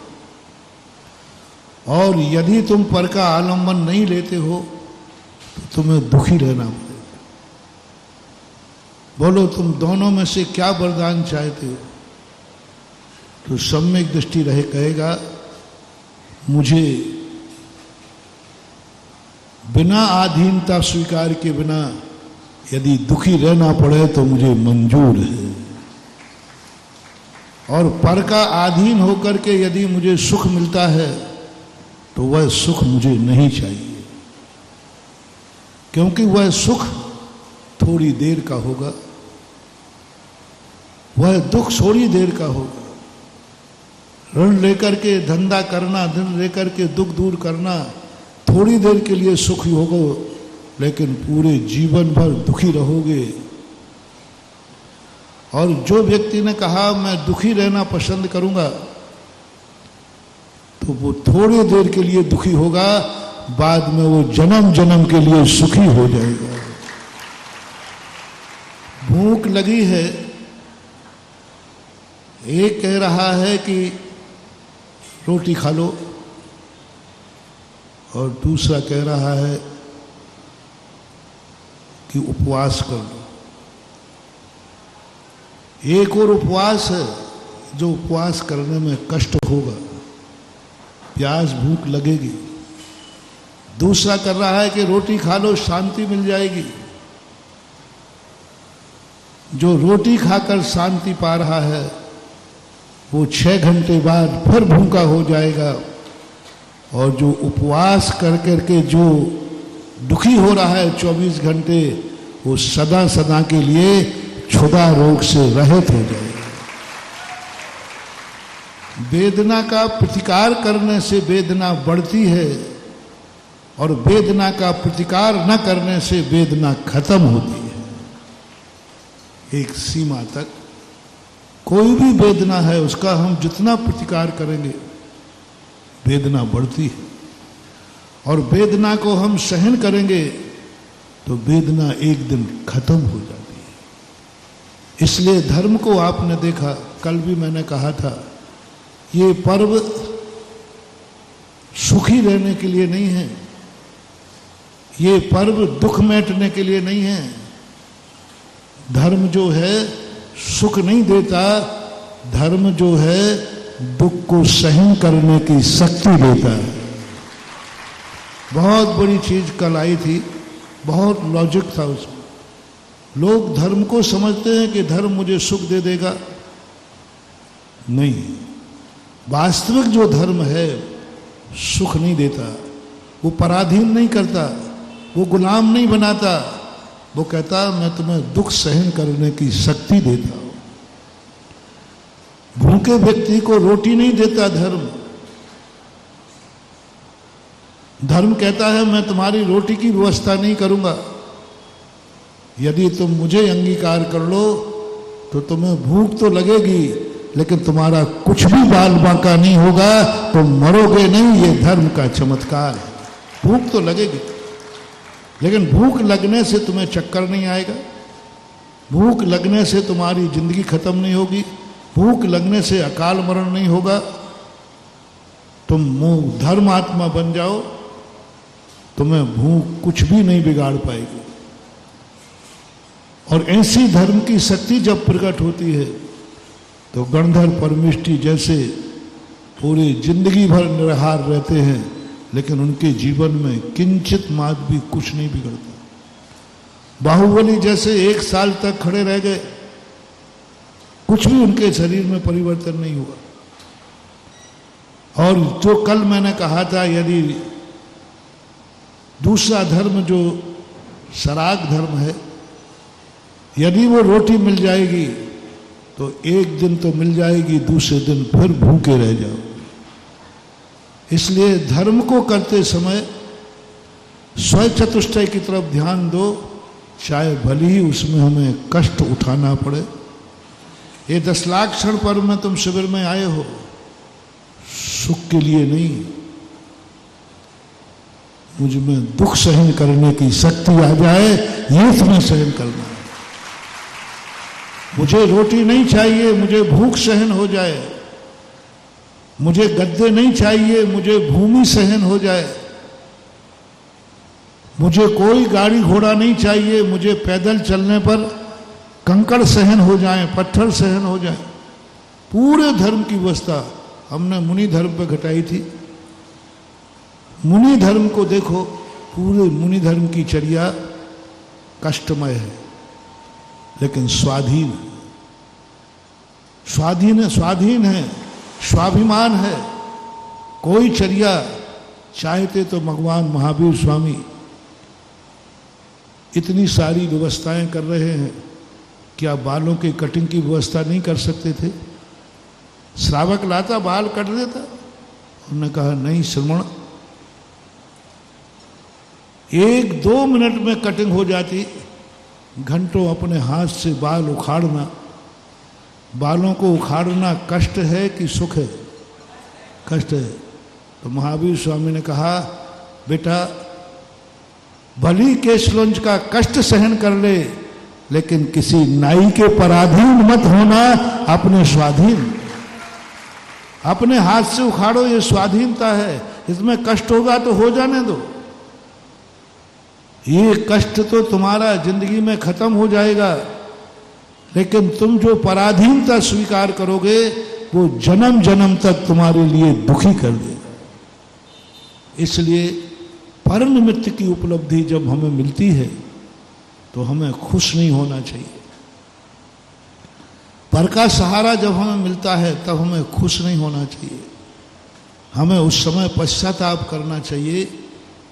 और यदि तुम पर का आलंबन नहीं लेते हो तो तुम्हें दुखी रहना पड़ेगा। बोलो तुम दोनों में से क्या वरदान चाहते हो? तो सम्यक दृष्टि रहे कहेगा मुझे बिना अधीनता स्वीकार के बिना यदि दुखी रहना पड़े तो मुझे मंजूर है, और पर का अधीन होकर के यदि मुझे सुख मिलता है तो वह सुख मुझे नहीं चाहिए, क्योंकि वह सुख थोड़ी देर का होगा, वह दुख थोड़ी देर का होगा। ऋण लेकर के धंधा करना, ऋण लेकर के दुख दूर करना थोड़ी देर के लिए सुखी होगा, लेकिन पूरे जीवन भर दुखी रहोगे। और जो व्यक्ति ने कहा मैं दुखी रहना पसंद करूंगा तो वो थोड़ी देर के लिए दुखी होगा, बाद में वो जन्म जन्म के लिए सुखी हो जाएगा। भूख लगी है, एक कह रहा है कि रोटी खा लो और दूसरा कह रहा है कि उपवास कर लो। एक और उपवास है जो उपवास करने में कष्ट होगा, प्यास भूख लगेगी, दूसरा कर रहा है कि रोटी खा लो शांति मिल जाएगी। जो रोटी खाकर शांति पा रहा है वो 6 घंटे बाद फिर भूखा हो जाएगा, और जो उपवास कर करके जो दुखी हो रहा है 24 घंटे, वो सदा सदा के लिए क्षुधा रोग से रहित हो जाएगा। वेदना का प्रतिकार करने से वेदना बढ़ती है, और वेदना का प्रतिकार न करने से वेदना खत्म होती है। एक सीमा तक कोई भी वेदना है उसका हम जितना प्रतिकार करेंगे वेदना बढ़ती है, और वेदना को हम सहन करेंगे तो वेदना एक दिन खत्म हो जाती है। इसलिए धर्म को आपने देखा, कल भी मैंने कहा था, ये पर्व सुखी रहने के लिए नहीं है, ये पर्व दुख मेटने के लिए नहीं है। धर्म जो है सुख नहीं देता, धर्म जो है दुख को सहन करने की शक्ति देता है। बहुत बड़ी चीज कल आई थी, बहुत लॉजिक था उसमें। लोग धर्म को समझते हैं कि धर्म मुझे सुख दे देगा, नहीं। वास्तविक जो धर्म है सुख नहीं देता, वो पराधीन नहीं करता, वो गुलाम नहीं बनाता, वो कहता मैं तुम्हें दुख सहन करने की शक्ति देता हूं। भूखे व्यक्ति को रोटी नहीं देता धर्म। धर्म कहता है मैं तुम्हारी रोटी की व्यवस्था नहीं करूंगा, यदि तुम मुझे अंगीकार कर लो तो तुम्हें भूख तो लगेगी लेकिन तुम्हारा कुछ भी बाल बांका नहीं होगा, तुम मरोगे नहीं। ये धर्म का चमत्कार है। भूख तो लगेगी लेकिन भूख लगने से तुम्हें चक्कर नहीं आएगा, भूख लगने से तुम्हारी जिंदगी खत्म नहीं होगी, भूख लगने से अकाल मरण नहीं होगा। तुम धर्म आत्मा बन जाओ, तुम्हें भूख कुछ भी नहीं बिगाड़ पाएगी। और ऐसी धर्म की शक्ति जब प्रकट होती है तो गणधर परमिष्टि जैसे पूरी जिंदगी भर निराहार रहते हैं लेकिन उनके जीवन में किंचित मात्र भी कुछ नहीं बिगड़ता। बाहुबली जैसे 1 साल तक खड़े रह गए, कुछ भी उनके शरीर में परिवर्तन नहीं हुआ। और जो कल मैंने कहा था, यदि दूसरा धर्म जो सराग धर्म है, यदि वो रोटी मिल जाएगी तो एक दिन तो मिल जाएगी, दूसरे दिन फिर भूखे रह जाओ। इसलिए धर्म को करते समय स्वचतुष्टय की तरफ ध्यान दो, चाहे भले ही उसमें हमें कष्ट उठाना पड़े। ये 10 लाख क्षण पर्व में तुम शिविर में आए हो सुख के लिए नहीं, मुझ में दुख सहन करने की शक्ति आ जाए ये तुम्हें सहन करना है। मुझे रोटी नहीं चाहिए, मुझे भूख सहन हो जाए। मुझे गद्दे नहीं चाहिए, मुझे भूमि सहन हो जाए। मुझे कोई गाड़ी घोड़ा नहीं चाहिए, मुझे पैदल चलने पर कंकड़ सहन हो जाए, पत्थर सहन हो जाए। पूरे धर्म की व्यवस्था हमने मुनि धर्म पे घटाई थी। मुनि धर्म को देखो, पूरे मुनि धर्म की चर्या कष्टमय है लेकिन स्वाधीन है, स्वाभिमान है। कोई चर्या चाहते तो भगवान महावीर स्वामी इतनी सारी व्यवस्थाएं कर रहे हैं, क्या बालों के कटिंग की व्यवस्था नहीं कर सकते थे? श्रावक लाता बाल कट देता, उन्होंने कहा नहीं श्रमण, 1-2 मिनट में कटिंग हो जाती। घंटों अपने हाथ से बाल उखाड़ना, बालों को उखाड़ना कष्ट है कि सुख है? कष्ट है। तो महावीर स्वामी ने कहा बेटा भली केशलोंज का कष्ट सहन कर ले लेकिन किसी नाई के पराधीन मत होना, अपने स्वाधीन। अपने हाथ से उखाड़ो, ये स्वाधीनता है। इसमें कष्ट होगा तो हो जाने दो, ये कष्ट तो तुम्हारा जिंदगी में खत्म हो जाएगा, लेकिन तुम जो पराधीनता स्वीकार करोगे वो जन्म जन्म तक तुम्हारे लिए दुखी कर देगा। इसलिए पर निमित्त की उपलब्धि जब हमें मिलती है तो हमें खुश नहीं होना चाहिए। पर का सहारा जब हमें मिलता है तब हमें खुश नहीं होना चाहिए। हमें उस समय पश्चाताप करना चाहिए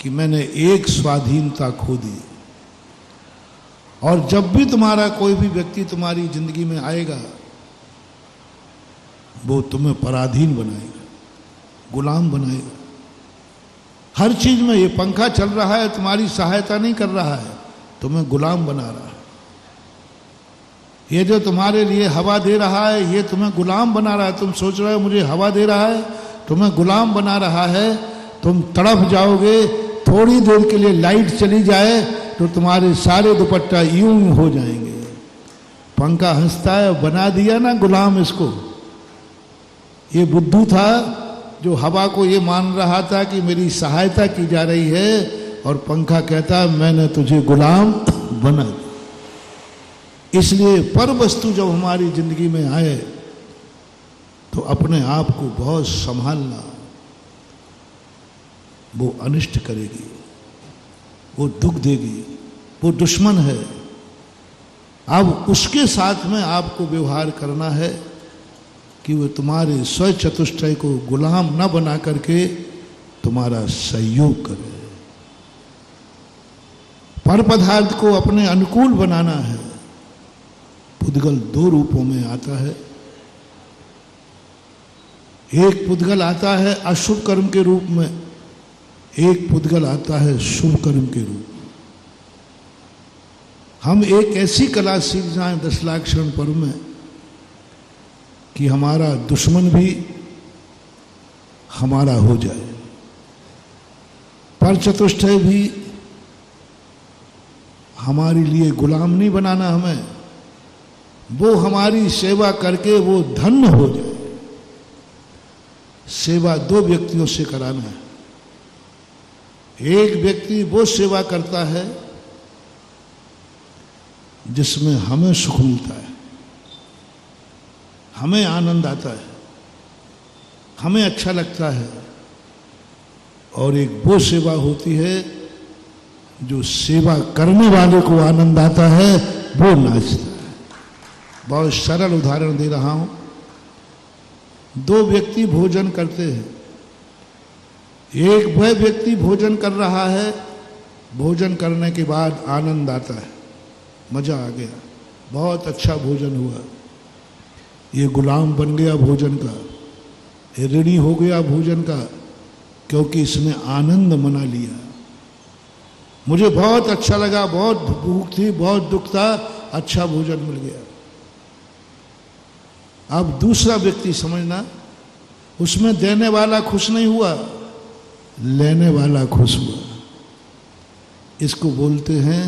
कि मैंने एक स्वाधीनता खो दी। और जब भी तुम्हारा कोई भी व्यक्ति तुम्हारी जिंदगी में आएगा वो तुम्हें पराधीन बनाएगा, गुलाम बनाएगा। हर चीज में ये पंखा चल रहा है, तुम्हारी सहायता नहीं कर रहा है, तुम्हें गुलाम बना रहा है। ये जो तुम्हारे लिए हवा दे रहा है ये तुम्हें गुलाम बना रहा है। तुम सोच रहे हो मुझे हवा दे रहा है, तुम्हें गुलाम बना रहा है। तुम तड़प जाओगे, थोड़ी देर के लिए लाइट चली जाए तो तुम्हारे सारे दुपट्टा यूं हो जाएंगे। पंखा हंसता है, बना दिया ना गुलाम इसको। ये बुद्धू था जो हवा को ये मान रहा था कि मेरी सहायता की जा रही है, और पंखा कहता मैंने तुझे गुलाम बना दिया। इसलिए पर वस्तु जब हमारी जिंदगी में आए तो अपने आप को बहुत संभालना। वो अनिष्ट करेगी, वो दुख देगी, वो दुश्मन है। अब उसके साथ में आपको व्यवहार करना है कि वो तुम्हारे स्व चतुष्टय को गुलाम न बना करके तुम्हारा सहयोग करे। पर पदार्थ को अपने अनुकूल बनाना है। पुद्गल दो रूपों में आता है। एक पुद्गल आता है अशुभ कर्म के रूप में, एक पुद्गल आता है शुभ कर्म के रूप में। हम एक ऐसी कला सीख जाएं 10 लाख क्षण पर्व में कि हमारा दुश्मन भी हमारा हो जाए, पर चतुष्टय भी हमारे लिए गुलाम नहीं बनाना हमें, वो हमारी सेवा करके वो धन्य हो जाए। सेवा दो व्यक्तियों से कराना है। एक व्यक्ति वो सेवा करता है जिसमें हमें सुख मिलता है, हमें आनंद आता है, हमें अच्छा लगता है। और एक वो सेवा होती है जो सेवा करने वाले को आनंद आता है, वो नाचता है। बहुत सरल उदाहरण दे रहा हूं। दो व्यक्ति भोजन करते हैं। एक वह व्यक्ति भोजन कर रहा है, भोजन करने के बाद आनंद आता है, मजा आ गया, बहुत अच्छा भोजन हुआ। ये गुलाम बन गया भोजन का, ये ऋणी हो गया भोजन का, क्योंकि इसने आनंद मना लिया। मुझे बहुत अच्छा लगा, बहुत भूख थी, बहुत दुख था, अच्छा भोजन मिल गया। अब दूसरा व्यक्ति समझना, उसमें देने वाला खुश नहीं हुआ, लेने वाला खुश हुआ। इसको बोलते हैं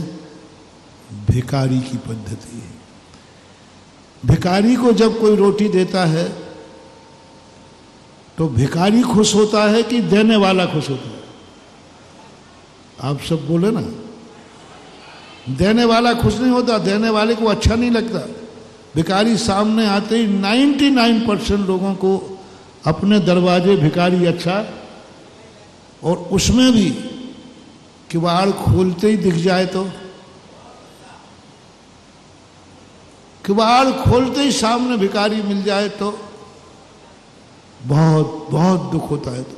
भिखारी की पद्धति। भिखारी को जब कोई रोटी देता है तो भिखारी खुश होता है कि देने वाला खुश होता है? आप सब बोले ना, देने वाला खुश नहीं होता, देने वाले को अच्छा नहीं लगता। भिखारी सामने आते ही 99% लोगों को अपने दरवाजे भिखारी अच्छा, और उसमें भी किवाड़ खोलते ही दिख जाए तो, किवाड़ खोलते ही सामने भिखारी मिल जाए तो बहुत बहुत दुख होता है। तो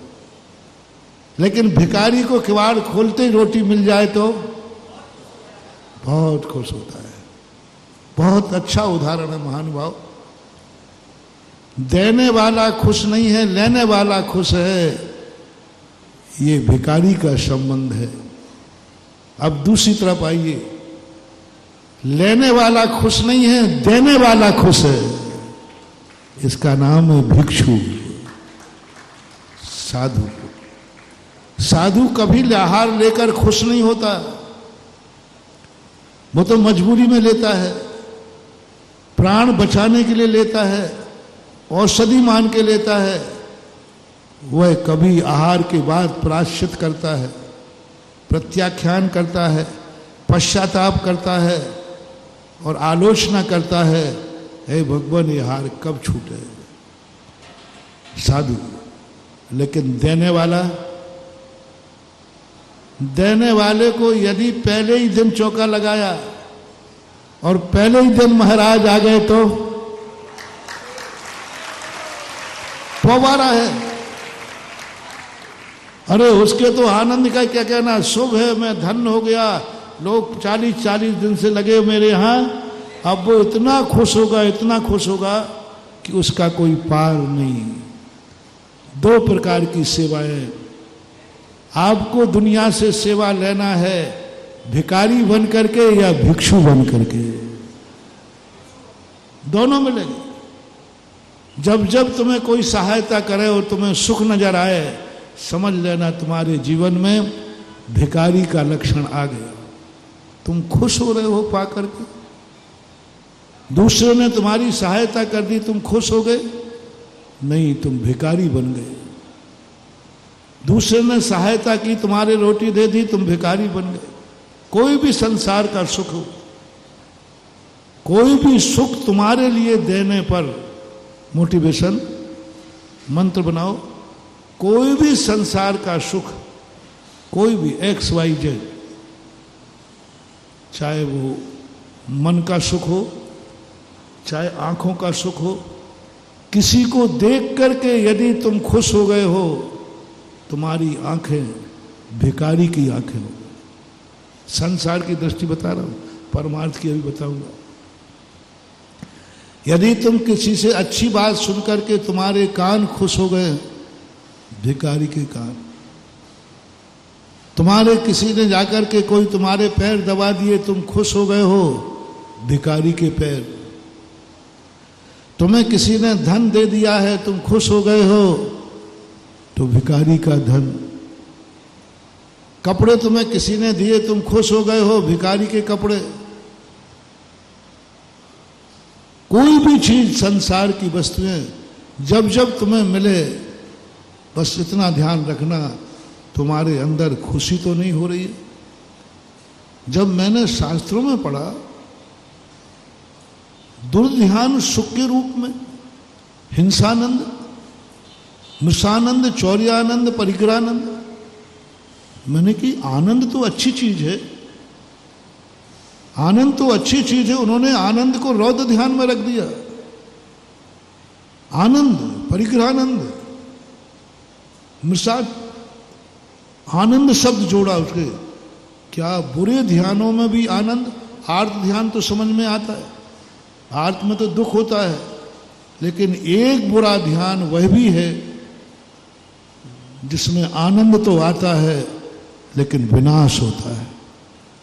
लेकिन भिखारी को किवाड़ खोलते ही रोटी मिल जाए तो बहुत खुश होता है। बहुत अच्छा उदाहरण है महानुभाव। देने वाला खुश नहीं है, लेने वाला खुश है, ये भिखारी का संबंध है। अब दूसरी तरफ आइए, लेने वाला खुश नहीं है, देने वाला खुश है। इसका नाम है भिक्षु, साधु। साधु कभी आहार लेकर खुश नहीं होता, वो तो मजबूरी में लेता है, प्राण बचाने के लिए लेता है, औषधि मान के लेता है। वह कभी आहार के बाद प्रायश्चित करता है, प्रत्याख्यान करता है, पश्चाताप करता है और आलोचना करता है, हे भगवान ये आहार कब छूटे। साधु। लेकिन देने वाला देने वाले को यदि पहले ही दिन चौका लगाया और पहले ही दिन महाराज आ गए तो फव्वारा है। अरे उसके तो आनंद का क्या कहना, शुभ है, मैं धन्य हो गया, लोग 40-40 दिन से लगे मेरे यहां, अब वो इतना खुश होगा, इतना खुश होगा कि उसका कोई पार नहीं। 2 प्रकार की सेवाएं, आपको दुनिया से सेवा लेना है भिखारी बन करके या भिक्षु बन करके, दोनों मिलेंगे। जब जब तुम्हें कोई सहायता करे और तुम्हें सुख नजर आए, समझ लेना तुम्हारे जीवन में भिखारी का लक्षण आ गया। तुम खुश हो रहे हो पा करके, दूसरे ने तुम्हारी सहायता कर दी, तुम खुश हो गए? नहीं, तुम भिखारी बन गए। दूसरे ने सहायता की, तुम्हारे रोटी दे दी, तुम भिखारी बन गए। कोई भी संसार का सुख हो, कोई भी सुख तुम्हारे लिए देने पर मोटिवेशन मंत्र बनाओ, कोई भी संसार का सुख, कोई भी XYZ, चाहे वो मन का सुख हो, चाहे आंखों का सुख हो, किसी को देख करके यदि तुम खुश हो गए हो, तुम्हारी आंखें भिखारी की आंखें हो। संसार की दृष्टि बता रहा हूं, परमार्थ की अभी बताऊंगा। यदि तुम किसी से अच्छी बात सुनकर के तुम्हारे कान खुश हो गए, भिखारी के कान। तुम्हारे किसी ने जाकर के कोई तुम्हारे पैर दबा दिए, तुम खुश हो गए हो, भिखारी के पैर। तुम्हें किसी ने धन दे दिया है, तुम खुश हो गए हो, तो भिखारी का धन। कपड़े तुम्हें किसी ने दिए, तुम खुश हो गए हो, भिखारी के कपड़े। कोई भी चीज संसार की वस्तुएं जब जब तुम्हें मिले, बस इतना ध्यान रखना तुम्हारे अंदर खुशी तो नहीं हो रही है। जब मैंने शास्त्रों में पढ़ा दुर्ध्यान सुख के रूप में, हिंसानंद, मृषानंद, चौर्यानंद, परिग्रहानंद, मैंने कि आनंद तो अच्छी चीज है, आनंद तो अच्छी चीज है। उन्होंने आनंद को रौद्र ध्यान में रख दिया। आनंद, परिग्रहानंद, मृषा, आनंद शब्द जोड़ा उसके। क्या बुरे ध्यानों में भी आनंद? आर्त ध्यान तो समझ में आता है, आर्त में तो दुख होता है, लेकिन एक बुरा ध्यान वह भी है जिसमें आनंद तो आता है लेकिन विनाश होता है।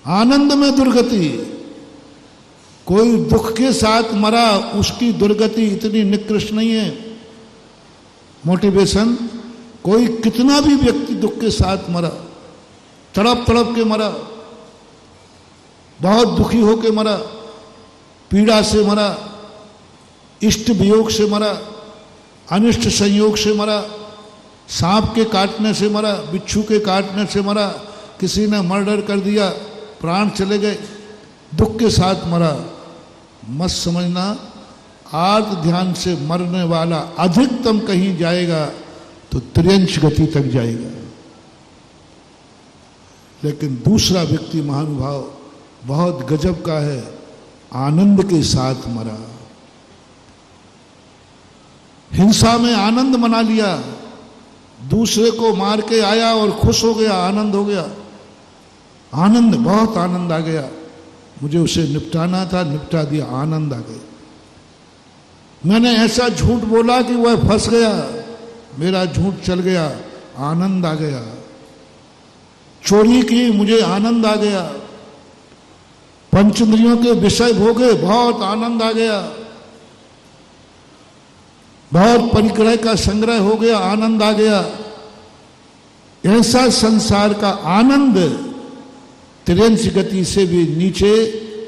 आनंद में दुर्गति। कोई दुख के साथ मरा, उसकी दुर्गति इतनी निकृष्ट नहीं है। मोटिवेशन, कोई कितना भी व्यक्ति दुख के साथ मरा, तड़प तड़प के मरा, बहुत दुखी होके मरा, पीड़ा से मरा, इष्ट वियोग से मरा, अनिष्ट संयोग से मरा, सांप के काटने से मरा, बिच्छू के काटने से मरा, किसी ने मर्डर कर दिया, प्राण चले गए, दुख के साथ मरा। मत समझना आर्त ध्यान से मरने वाला अधिकतम कहीं जाएगा तो त्रियंश गति तक जाएगा। लेकिन दूसरा व्यक्ति महानुभाव बहुत गजब का है, आनंद के साथ मरा। हिंसा में आनंद मना लिया, दूसरे को मार के आया और खुश हो गया, आनंद हो गया। आनंद, बहुत आनंद आ गया, मुझे उसे निपटाना था, निपटा दिया, आनंद आ गया। मैंने ऐसा झूठ बोला कि वह फंस गया, मेरा झूठ चल गया, आनंद आ गया। चोरी की, मुझे आनंद आ गया। पंचेंद्रियों के विषय भोगे, बहुत आनंद आ गया। बहुत परिग्रह का संग्रह हो गया, आनंद आ गया। ऐसा संसार का आनंद त्रियंश गति से भी नीचे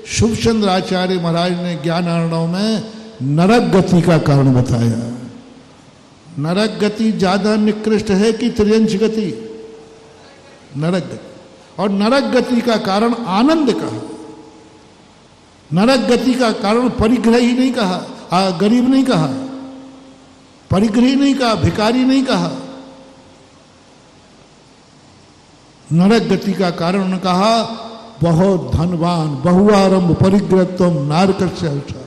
शुभचंद्र आचार्य महाराज ने ज्ञानार्णव में नरक गति का कारण बताया। नरक गति ज्यादा निकृष्ट है कि त्रियंश गति? नरक गति। और नरक गति का कारण आनंद कहा, नरक गति का कारण परिग्रह ही नहीं कहा, गरीब नहीं कहा, परिग्रही नहीं कहा, भिखारी नहीं कहा। नरक गति का कारण उन्होंने कहा बहुत धनवान बहुआरंभ परिग्रहत्वम नारकस्य हर्षा,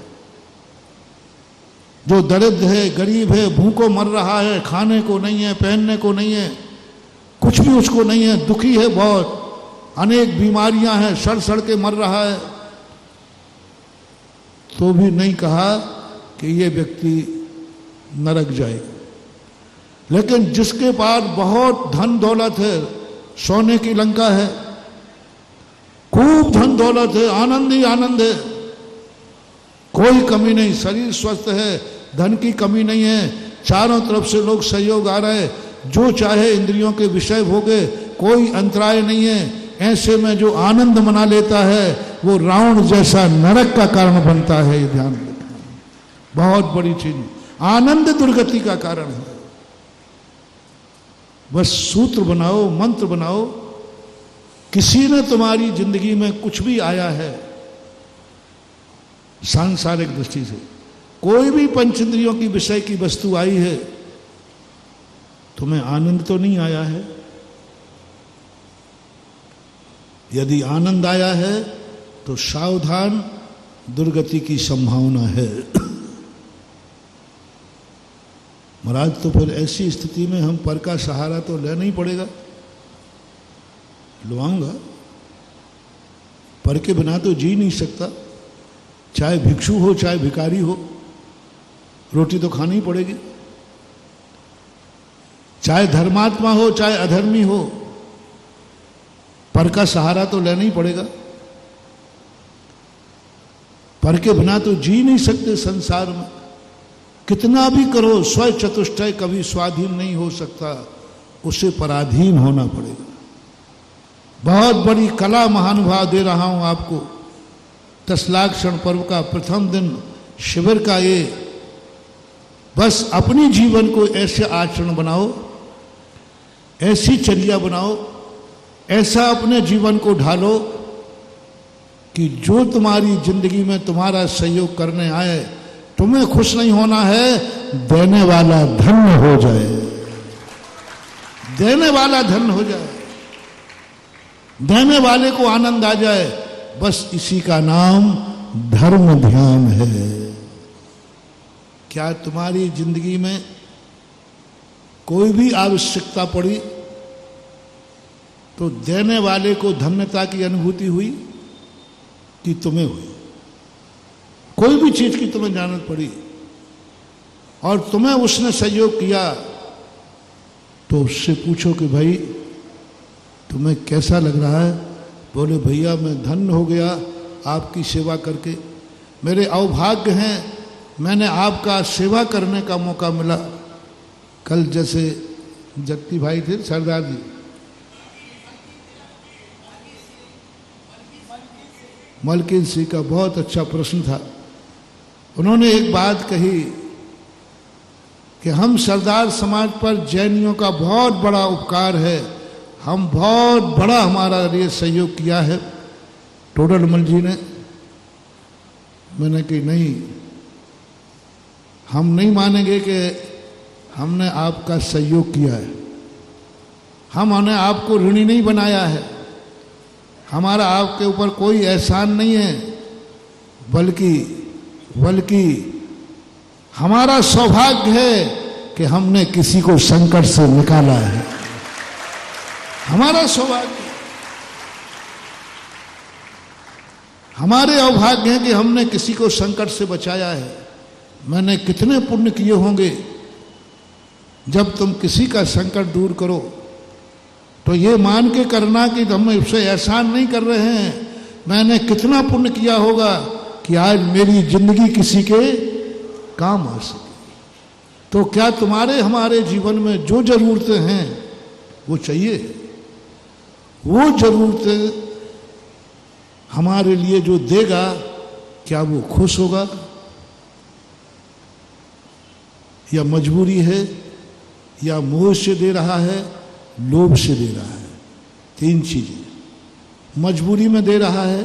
जो दरिद्र है, गरीब है, भूखों मर रहा है, खाने को नहीं है, पहनने को नहीं है, कुछ भी उसको नहीं है, दुखी है बहुत, अनेक बीमारियां हैं, सड़ सड़ के मर रहा है, तो भी नहीं कहा कि ये व्यक्ति नरक जाएगा। लेकिन जिसके पास बहुत धन दौलत है, सोने की लंका है, खूब धन दौलत है, आनंद ही आनंद है, कोई कमी नहीं, शरीर स्वस्थ है, धन की कमी नहीं है, चारों तरफ से लोग सहयोग आ रहे, जो चाहे इंद्रियों के विषय भोगे, कोई अंतराय नहीं है, ऐसे में जो आनंद मना लेता है वो रावण जैसा नरक का कारण बनता है। ये ध्यान रखना, बहुत बड़ी चीज, आनंद दुर्गति का कारण है। बस सूत्र बनाओ, मंत्र बनाओ, किसी ने तुम्हारी जिंदगी में कुछ भी आया है सांसारिक दृष्टि से, कोई भी पंचेंद्रियों की विषय की वस्तु आई है, तुम्हें आनंद तो नहीं आया है? यदि आनंद आया है तो सावधान, दुर्गति की संभावना है। महाराज, तो फिर ऐसी स्थिति में हम पर का सहारा तो लेना ही पड़ेगा। लुआऊंगा, पर के बिना तो जी नहीं सकता, चाहे भिक्षु हो चाहे भिखारी हो, रोटी तो खानी ही पड़ेगी, चाहे धर्मात्मा हो चाहे अधर्मी हो, पर का सहारा तो लेना ही पड़ेगा। पर के बिना तो जी नहीं सकते संसार में, कितना भी करो, स्व चतुष्टय कभी स्वाधीन नहीं हो सकता, उसे पराधीन होना पड़ेगा। बहुत बड़ी कला महानुभाव दे रहा हूं आपको। 10 लाख क्षण पर्व का प्रथम दिन शिविर का ये, बस अपनी जीवन को ऐसे आचरण बनाओ, ऐसी चर्या बनाओ, ऐसा अपने जीवन को ढालो कि जो तुम्हारी जिंदगी में तुम्हारा सहयोग करने आए, तुम्हें खुश नहीं होना है, देने वाला धन्य हो जाए, देने वाला धन्य हो जाए, देने वाले को आनंद आ जाए। बस इसी का नाम धर्म ध्यान है। क्या तुम्हारी जिंदगी में कोई भी आवश्यकता पड़ी तो देने वाले को धन्यता की अनुभूति हुई कि तुम्हें हुई? कोई भी चीज की तुम्हें जरूरत पड़ी और तुम्हें उसने सहयोग किया, तो उससे पूछो कि भाई तुम्हें कैसा लग रहा है? बोले भैया मैं धन्य हो गया आपकी सेवा करके, मेरे अवभाग्य हैं, मैंने आपका सेवा करने का मौका मिला। कल जैसे जगती भाई थे सरदार जी, मलकिन सिंह का बहुत अच्छा प्रश्न था। उन्होंने एक बात कही कि हम सरदार समाज पर जैनियों का बहुत बड़ा उपकार है, हम बहुत बड़ा हमारा लिए सहयोग किया है टोडरमल जी ने। मैंने कही नहीं, हम नहीं मानेंगे कि हमने आपका सहयोग किया है, हमने आपको ऋणी नहीं बनाया है, हमारा आपके ऊपर कोई एहसान नहीं है, बल्कि हमारा सौभाग्य है कि हमने किसी को संकट से निकाला है, हमारा सौभाग्य। हमारे अवभाग्य है कि हमने किसी को संकट से बचाया है। मैंने कितने पुण्य किए होंगे जब तुम किसी का संकट दूर करो तो ये मान के करना कि हम उससे एहसान नहीं कर रहे हैं। मैंने कितना पुण्य किया होगा कि आज मेरी जिंदगी किसी के काम आ सके। तो क्या तुम्हारे हमारे जीवन में जो जरूरतें हैं वो चाहिए, वो जरूरतें हमारे लिए जो देगा, क्या वो खुश होगा या मजबूरी है या मोह से दे रहा है, लोभ से दे रहा है? 3 चीजें। मजबूरी में दे रहा है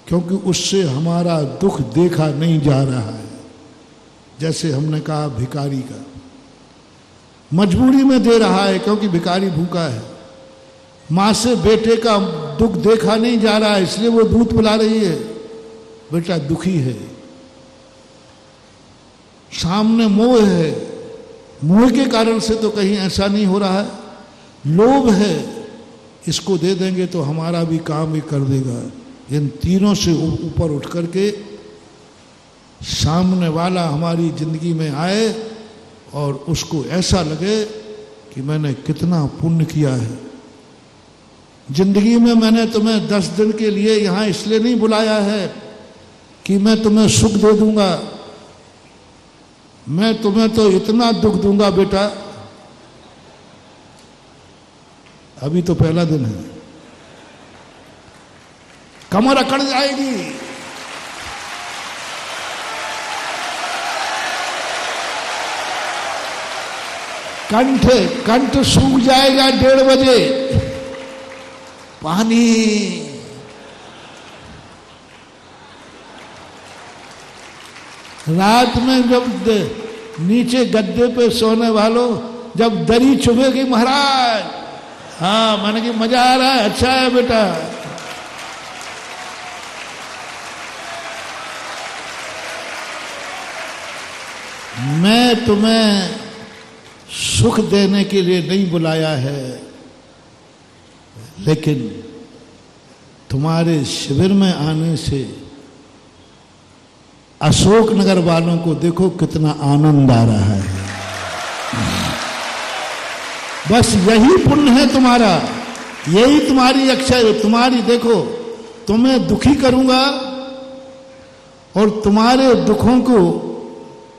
क्योंकि उससे हमारा दुख देखा नहीं जा रहा है, जैसे हमने कहा भिखारी का। मजबूरी में दे रहा है क्योंकि भिखारी भूखा है। माँ से बेटे का दुख देखा नहीं जा रहा है, इसलिए वो दूध पिला रही है। बेटा दुखी है, सामने मोह है, मोह के कारण से तो कहीं ऐसा नहीं हो रहा है। लोभ है, इसको दे देंगे तो हमारा भी काम ये कर देगा। इन तीनों से ऊपर उठ करके सामने वाला हमारी जिंदगी में आए और उसको ऐसा लगे कि मैंने कितना पुण्य किया है। जिंदगी में मैंने तुम्हें 10 दिन के लिए यहां इसलिए नहीं बुलाया है कि मैं तुम्हें सुख दे दूंगा, मैं तुम्हें तो इतना दुख दूंगा बेटा। अभी तो पहला दिन है, कमर अकड़ जाएगी, कंठ सूख जाएगा 1:30 बजे। पानी, रात में जब नीचे गद्दे पे सोने वालों जब दरी चुभेगी महाराज, हाँ मैंने कि मजा आ रहा है, अच्छा है बेटा। मैं तुम्हें सुख देने के लिए नहीं बुलाया है, लेकिन तुम्हारे शिविर में आने से अशोकनगर वालों को देखो कितना आनंद आ रहा है। बस यही पुण्य है तुम्हारा, यही तुम्हारी अक्षय। तुम्हारी देखो, तुम्हें दुखी करूंगा और तुम्हारे दुखों को,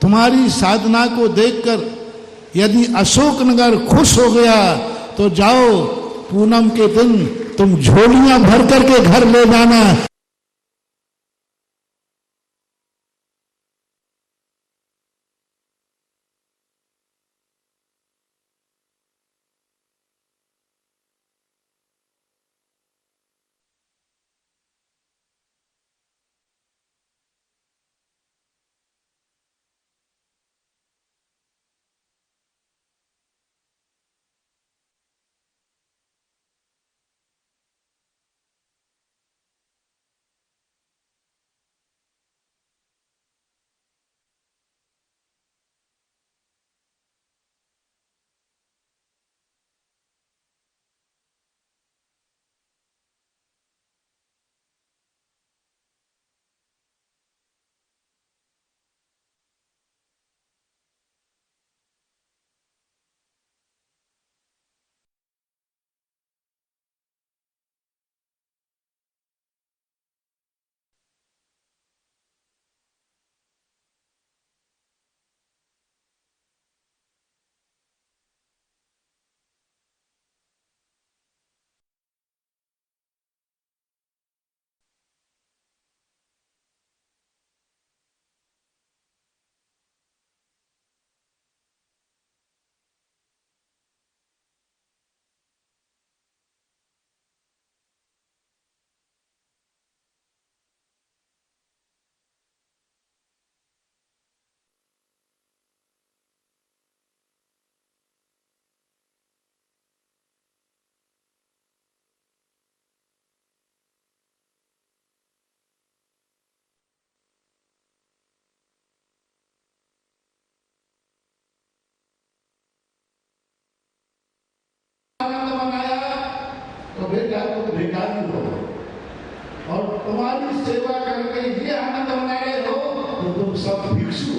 तुम्हारी साधना को देखकर यदि अशोकनगर खुश हो गया तो जाओ पूनम के दिन तुम झोलियां भर करके घर ले जाना। आनंद मनाया तो बेटा तुम भिखारी हो, और तुम्हारी सेवा करके ये आनंद मना रहे हो तो तुम सब भिक्षु।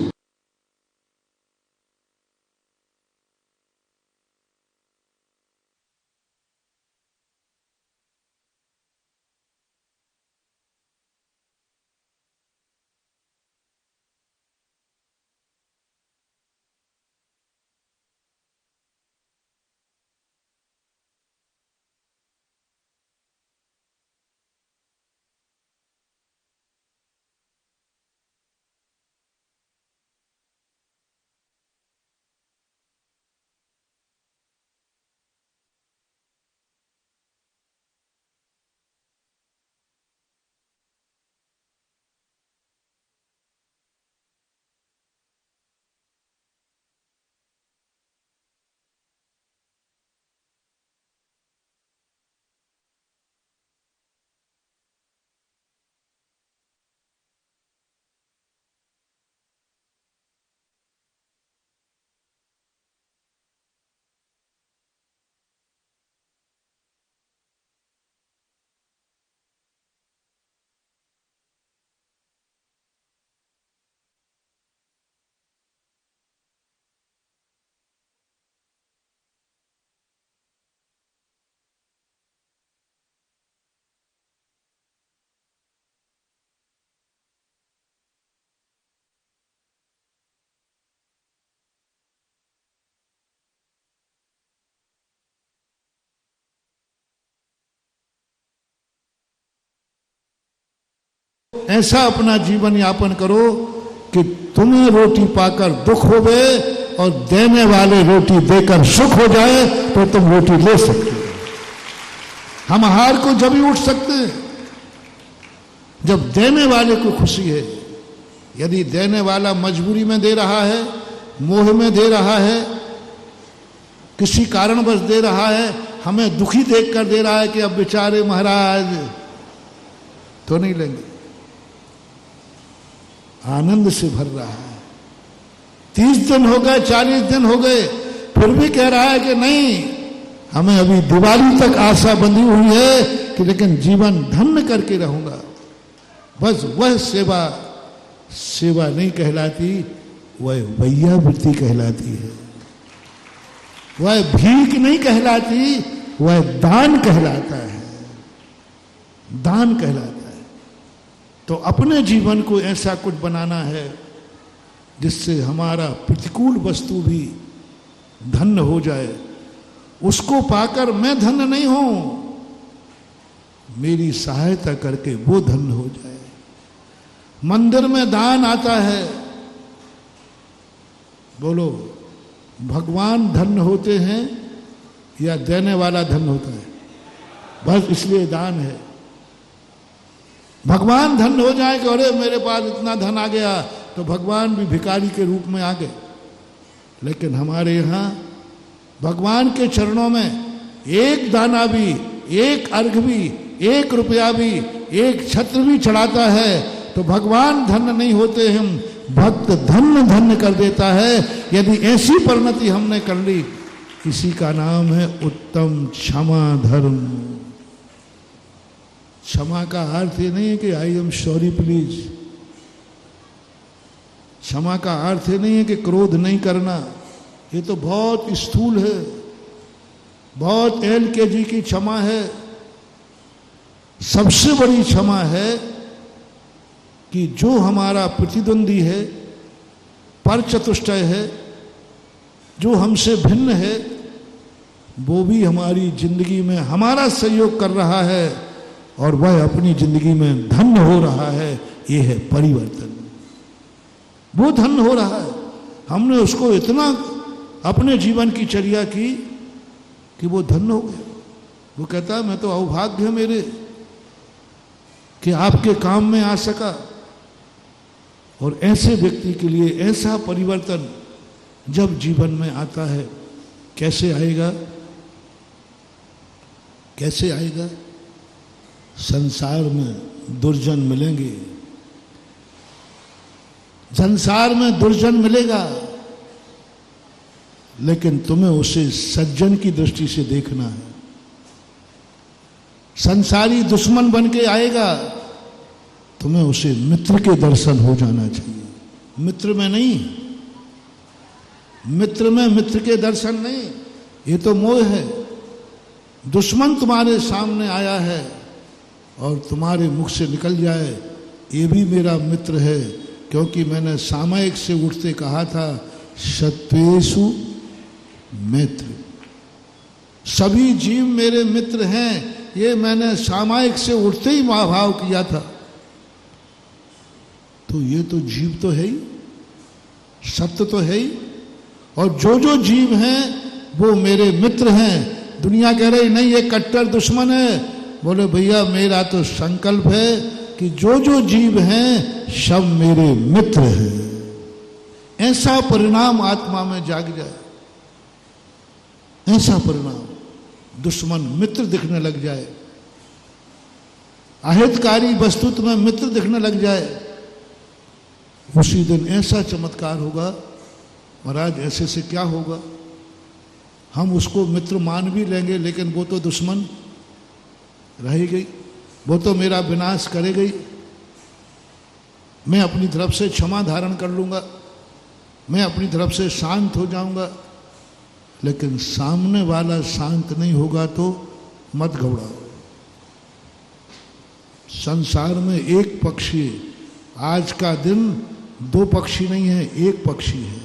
ऐसा अपना जीवन यापन करो कि तुम्हें रोटी पाकर दुख होवे और देने वाले रोटी देकर सुख हो जाए तो तुम रोटी ले सकते हो। हम हार को जब ही उठ सकते हैं जब देने वाले को खुशी है। यदि देने वाला मजबूरी में दे रहा है, मोह में दे रहा है, किसी कारणवश दे रहा है, हमें दुखी देखकर दे रहा है कि अब बेचारे महाराज, तो नहीं लेंगे। आनंद से भर रहा है। 30 दिन हो गए, 40 दिन हो गए, फिर भी कह रहा है कि नहीं, हमें अभी दिवाली तक आशा बंधी हुई है कि लेकिन जीवन धन्य करके रहूंगा। बस वह सेवा सेवा नहीं कहलाती, वह वैयावृत्ति कहलाती है। वह भीख नहीं कहलाती, वह दान कहलाता है। दान कहलाता है। तो अपने जीवन को ऐसा कुछ बनाना है जिससे हमारा प्रतिकूल वस्तु भी धन्य हो जाए। उसको पाकर मैं धन्य नहीं हूं, मेरी सहायता करके वो धन्य हो जाए। मंदिर में दान आता है, बोलो भगवान धन्य होते हैं या देने वाला धन्य होता है? बस इसलिए दान है। भगवान धन्य हो जाए कि अरे मेरे पास इतना धन आ गया, तो भगवान भी भिखारी के रूप में आ गए। लेकिन हमारे यहां भगवान के चरणों में एक दाना भी, एक अर्घ भी, 1 रुपया भी, 1 छत्र भी चढ़ाता है तो भगवान धन्य नहीं होते, हम भक्त धन्य धन्य कर देता है। यदि ऐसी परिणति हमने कर ली, इसी का नाम है उत्तम क्षमा धर्म। क्षमा का अर्थ ये नहीं है कि आई एम सॉरी प्लीज। क्षमा का अर्थ ये नहीं है कि क्रोध नहीं करना। ये तो बहुत स्थूल है, बहुत LKG की क्षमा है। सबसे बड़ी क्षमा है कि जो हमारा प्रतिद्वंदी है, परचतुष्टय है, जो हमसे भिन्न है, वो भी हमारी जिंदगी में हमारा सहयोग कर रहा है और वह अपनी जिंदगी में धन्य हो रहा है। ये है परिवर्तन। वो धन्य हो रहा है। हमने उसको इतना अपने जीवन की चर्या की कि वो धन्य हो गया। वो कहता है मैं तो अभाग्य है मेरे कि आपके काम में आ सका। और ऐसे व्यक्ति के लिए ऐसा परिवर्तन जब जीवन में आता है, कैसे आएगा? कैसे आएगा? संसार में दुर्जन मिलेंगे, संसार में दुर्जन मिलेगा, लेकिन तुम्हें उसे सज्जन की दृष्टि से देखना है। संसारी दुश्मन बन के आएगा, तुम्हें उसे मित्र के दर्शन हो जाना चाहिए। मित्र में नहीं, मित्र में मित्र के दर्शन नहीं, ये तो मोह है। दुश्मन तुम्हारे सामने आया है और तुम्हारे मुख से निकल जाए, ये भी मेरा मित्र है, क्योंकि मैंने सामयिक से उठते कहा था सत्वेषु मित्र। सभी जीव मेरे मित्र हैं, ये मैंने सामयिक से उठते ही भाव किया था। तो ये तो जीव तो है ही, सत्य तो है ही। और जो जीव हैं वो मेरे मित्र हैं। दुनिया कह रही नहीं ये कट्टर दुश्मन है। बोले भैया मेरा तो संकल्प है कि जो जीव हैं सब मेरे मित्र हैं। ऐसा परिणाम आत्मा में जाग जाए, ऐसा परिणाम, दुश्मन मित्र दिखने लग जाए, अहितकारी वस्तु तुम्हें मित्र दिखने लग जाए, उसी दिन ऐसा चमत्कार होगा। महाराज ऐसे से क्या होगा? हम उसको मित्र मान भी लेंगे, लेकिन वो तो दुश्मन रह गई, वो तो मेरा विनाश करेगी। मैं अपनी तरफ से क्षमा धारण कर लूंगा, मैं अपनी तरफ से शांत हो जाऊंगा, लेकिन सामने वाला शांत नहीं होगा तो मत घबराओ। संसार में एक पक्षी, आज का दिन 2 पक्षी नहीं है, एक पक्षी है।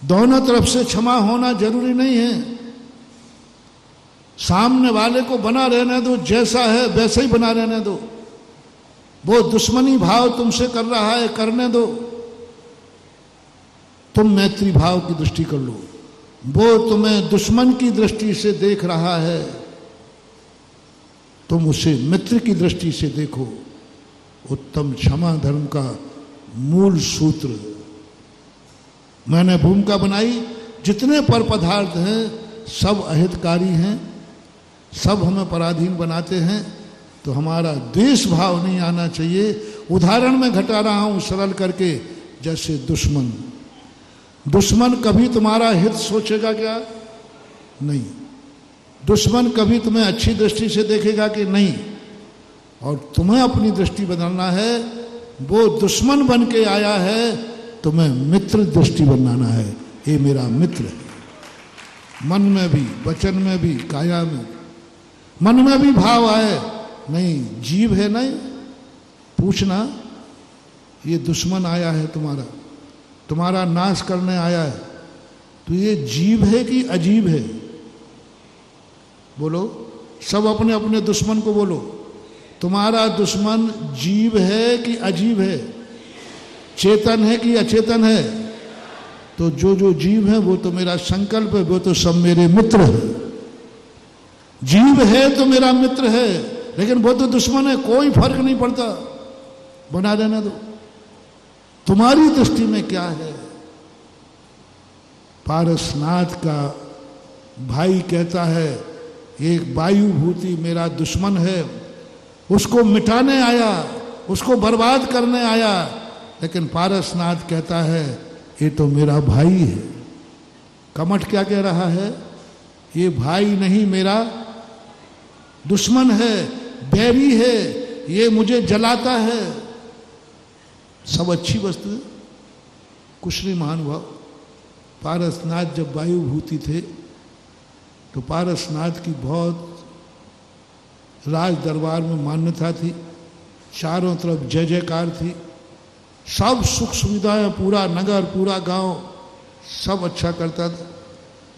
दोनों तरफ से क्षमा होना जरूरी नहीं है। सामने वाले को बना रहने दो, जैसा है वैसे ही बना रहने दो। वो दुश्मनी भाव तुमसे कर रहा है, करने दो, तुम मैत्री भाव की दृष्टि कर लो। वो तुम्हें दुश्मन की दृष्टि से देख रहा है, तुम उसे मित्र की दृष्टि से देखो। उत्तम क्षमा धर्म का मूल सूत्र मैंने भूमिका बनाई। जितने पर पदार्थ हैं सब अहितकारी हैं, सब हमें पराधीन बनाते हैं, तो हमारा द्वेष भाव नहीं आना चाहिए। उदाहरण में घटा रहा हूं सरल करके, जैसे दुश्मन, दुश्मन कभी तुम्हारा हित सोचेगा क्या? नहीं। दुश्मन कभी तुम्हें अच्छी दृष्टि से देखेगा कि नहीं। और तुम्हें अपनी दृष्टि बदलना है। वो दुश्मन बन के आया है, तुम्हें मित्र दृष्टि बनाना है। ये मेरा मित्र है, मन में भी, वचन में भी, काया में। मन में भी भाव आए, नहीं जीव है, नहीं पूछना ये दुश्मन आया है तुम्हारा, तुम्हारा नाश करने आया है, तो ये जीव है कि अजीब है? बोलो, सब अपने अपने दुश्मन को बोलो। तुम्हारा दुश्मन जीव है कि अजीब है? चेतन है कि अचेतन है? तो जो जो जीव है वो तो मेरा संकल्प है, वो तो सब मेरे मित्र है। जीव है तो मेरा मित्र है, लेकिन वो तो दुश्मन है, कोई फर्क नहीं पड़ता, बना देना दो। तुम्हारी दृष्टि में क्या है? पारसनाथ का भाई कहता है एक वायुभूति मेरा दुश्मन है, उसको मिटाने आया, उसको बर्बाद करने आया, लेकिन पारसनाथ कहता है ये तो मेरा भाई है। कमठ क्या कह रहा है? ये भाई नहीं, मेरा दुश्मन है, बैरी है, ये मुझे जलाता है। सब अच्छी वस्तु, कुछ नहीं महानुभाव। पारसनाथ जब वायुभूति थे तो पारसनाथ की बहुत राज दरबार में मान्यता थी, चारों तरफ जय जयकार थी, सब सुख सुविधाएं, पूरा नगर, पूरा गांव सब अच्छा करता था।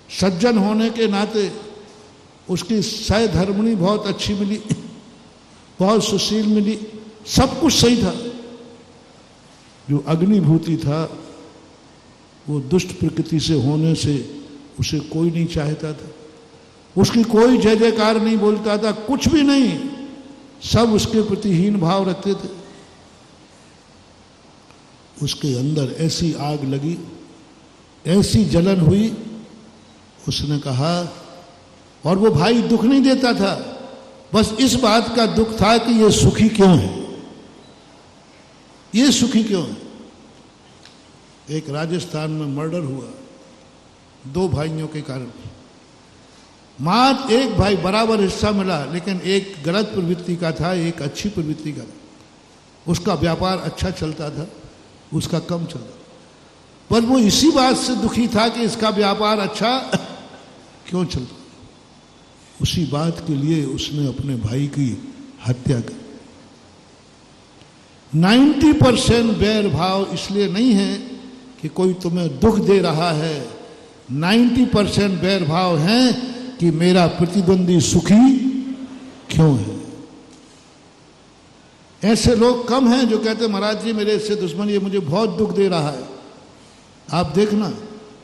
सज्जन होने के नाते उसकी सहधर्मिणी बहुत अच्छी मिली, बहुत सुशील मिली, सब कुछ सही था। जो अग्निभूति था वो दुष्ट प्रकृति से होने से उसे कोई नहीं चाहता था, उसकी कोई जय जयकार नहीं बोलता था, कुछ भी नहीं, सब उसके प्रति हीन भाव रखते थे। उसके अंदर ऐसी आग लगी, ऐसी जलन हुई, उसने कहा, और वो भाई दुख नहीं देता था, बस इस बात का दुख था कि ये सुखी क्यों है, ये सुखी क्यों है। एक राजस्थान में मर्डर हुआ दो भाइयों के कारण। मात्र एक भाई बराबर हिस्सा मिला, लेकिन एक गलत प्रवृत्ति का था, एक अच्छी प्रवृत्ति का था। उसका व्यापार अच्छा चलता था, उसका कम चलता, पर वो इसी बात से दुखी था कि इसका व्यापार अच्छा क्यों चलता। उसी बात के लिए उसने अपने भाई की हत्या की। 90% बैर भाव इसलिए नहीं है कि कोई तुम्हें दुख दे रहा है, 90% बैर भाव है कि मेरा प्रतिद्वंदी सुखी क्यों है। ऐसे लोग कम हैं जो कहते महाराज जी मेरे इससे दुश्मन, ये मुझे बहुत दुख दे रहा है। आप देखना,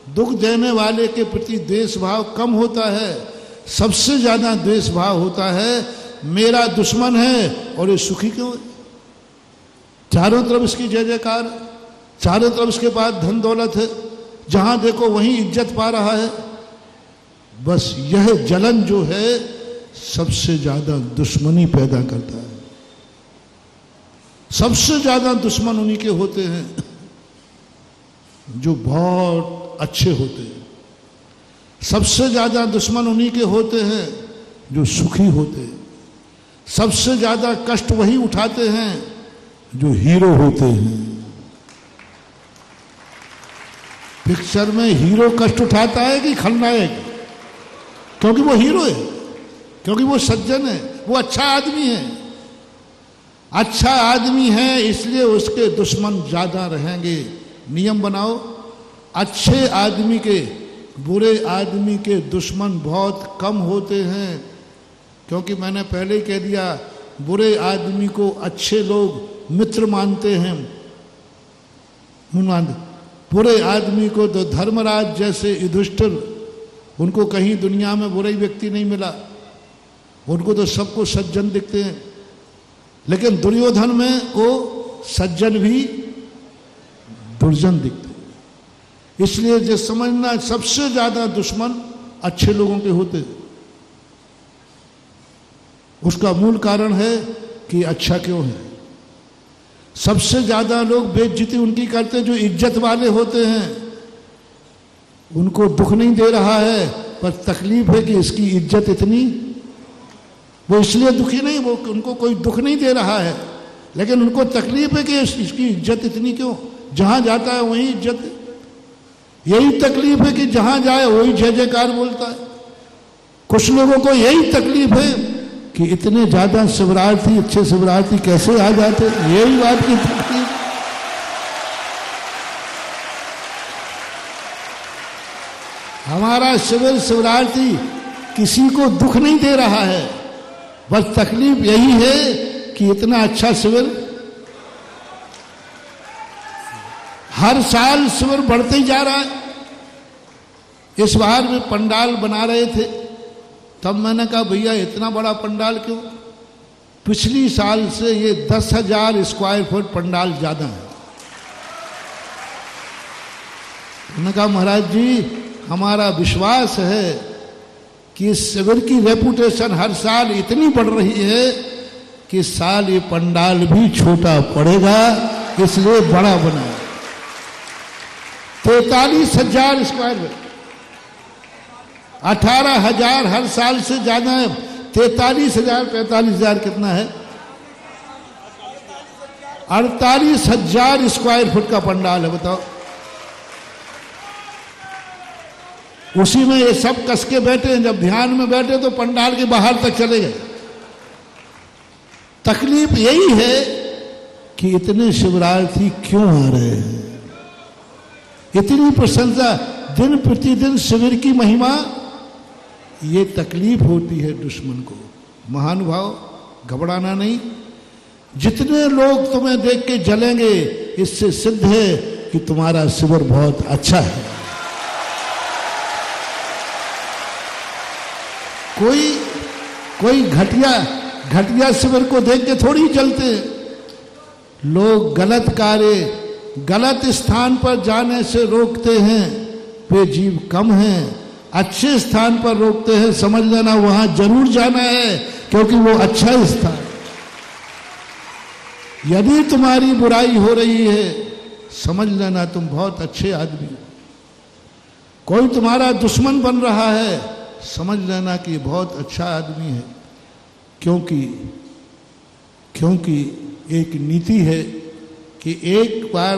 दुख देने वाले के प्रति द्वेष भाव कम होता है, सबसे ज्यादा द्वेष भाव होता है मेरा दुश्मन है और ये सुखी क्यों है। चारों तरफ इसकी जय जयकार, चारों तरफ इसके पास धन दौलत है, जहां देखो वहीं इज्जत पा रहा है। बस यह जलन जो है सबसे ज्यादा दुश्मनी पैदा करता है। सबसे ज्यादा दुश्मन उन्हीं के होते हैं जो बहुत अच्छे होते हैं। सबसे ज्यादा दुश्मन उन्हीं के होते हैं जो सुखी होते हैं। सबसे ज्यादा कष्ट वही उठाते हैं जो हीरो होते हैं। पिक्चर में हीरो कष्ट उठाता है कि खलनायक? क्योंकि वो हीरो है, क्योंकि वो सज्जन है, वो अच्छा आदमी है। अच्छा आदमी है इसलिए उसके दुश्मन ज्यादा रहेंगे। नियम बनाओ, अच्छे आदमी के, बुरे आदमी के दुश्मन बहुत कम होते हैं। क्योंकि मैंने पहले ही कह दिया, बुरे आदमी को अच्छे लोग मित्र मानते हैं, बुरे आदमी को तो धर्मराज जैसे युधिष्ठिर, उनको कहीं दुनिया में बुरा व्यक्ति नहीं मिला, उनको तो सबको सज्जन दिखते हैं। लेकिन दुर्योधन में वो सज्जन भी दुर्जन दिखते हैं। इसलिए जो समझना, सबसे ज्यादा दुश्मन अच्छे लोगों के होते हैं। उसका मूल कारण है कि अच्छा क्यों है। सबसे ज्यादा लोग बेइज्जती उनकी करते जो इज्जत वाले होते हैं। उनको दुख नहीं दे रहा है, पर तकलीफ है कि इसकी इज्जत इतनी, वो इसलिए दुखी नहीं, वो उनको कोई दुख नहीं दे रहा है, लेकिन उनको तकलीफ है कि इसकी इज्जत इतनी क्यों। जहां जाता है वहीं इज्जत है। यही तकलीफ है कि जहां जाए वही जय जयकार बोलता है। कुछ लोगों को यही तकलीफ है कि इतने ज्यादा शिवरार्थी, अच्छे शिवरार्थी कैसे आ जाते, यही बात की तकलीफ। हमारा शिविर शिवरार्थी किसी को दुख नहीं दे रहा है, बस तकलीफ यही है कि इतना अच्छा शिविर, हर साल शिविर बढ़ते ही जा रहा है। इस बार भी पंडाल बना रहे थे, तब मैंने कहा भैया इतना बड़ा पंडाल क्यों। पिछली साल से ये 10,000 स्क्वायर फुट पंडाल ज्यादा है। मैंने कहा महाराज जी, हमारा विश्वास है कि इस शिविर की रेपुटेशन हर साल इतनी बढ़ रही है कि इस साल ये पंडाल भी छोटा पड़ेगा, इसलिए बड़ा बना। 43,000 स्क्वायर फुट, 18,000 हर साल से ज्यादा है। 43,000, 45,000 कितना है? 48,000 स्क्वायर फुट का पंडाल है, बताओ। उसी में ये सब कस के बैठे हैं। जब ध्यान में बैठे तो पंडाल के बाहर तक चले गए। तकलीफ यही है कि इतने शिवरार्थी क्यों आ रहे हैं। इतनी प्रशंसा, दिन प्रतिदिन शिविर की महिमा, ये तकलीफ होती है दुश्मन को। महानुभाव, घबराना नहीं। जितने लोग तुम्हें देख के जलेंगे, इससे सिद्ध है कि तुम्हारा शिविर बहुत अच्छा है। कोई घटिया शिविर को देख के थोड़ी जलते। लोग गलत कार्य, गलत स्थान पर जाने से रोकते हैं, वे जीव कम हैं। अच्छे स्थान पर रोकते हैं, समझ लेना वहां जरूर जाना है, क्योंकि वो अच्छा स्थान। यदि तुम्हारी बुराई हो रही है, समझ लेना तुम बहुत अच्छे आदमी हो। कोई तुम्हारा दुश्मन बन रहा है, समझ लेना कि बहुत अच्छा आदमी है। क्योंकि एक नीति है कि एक बार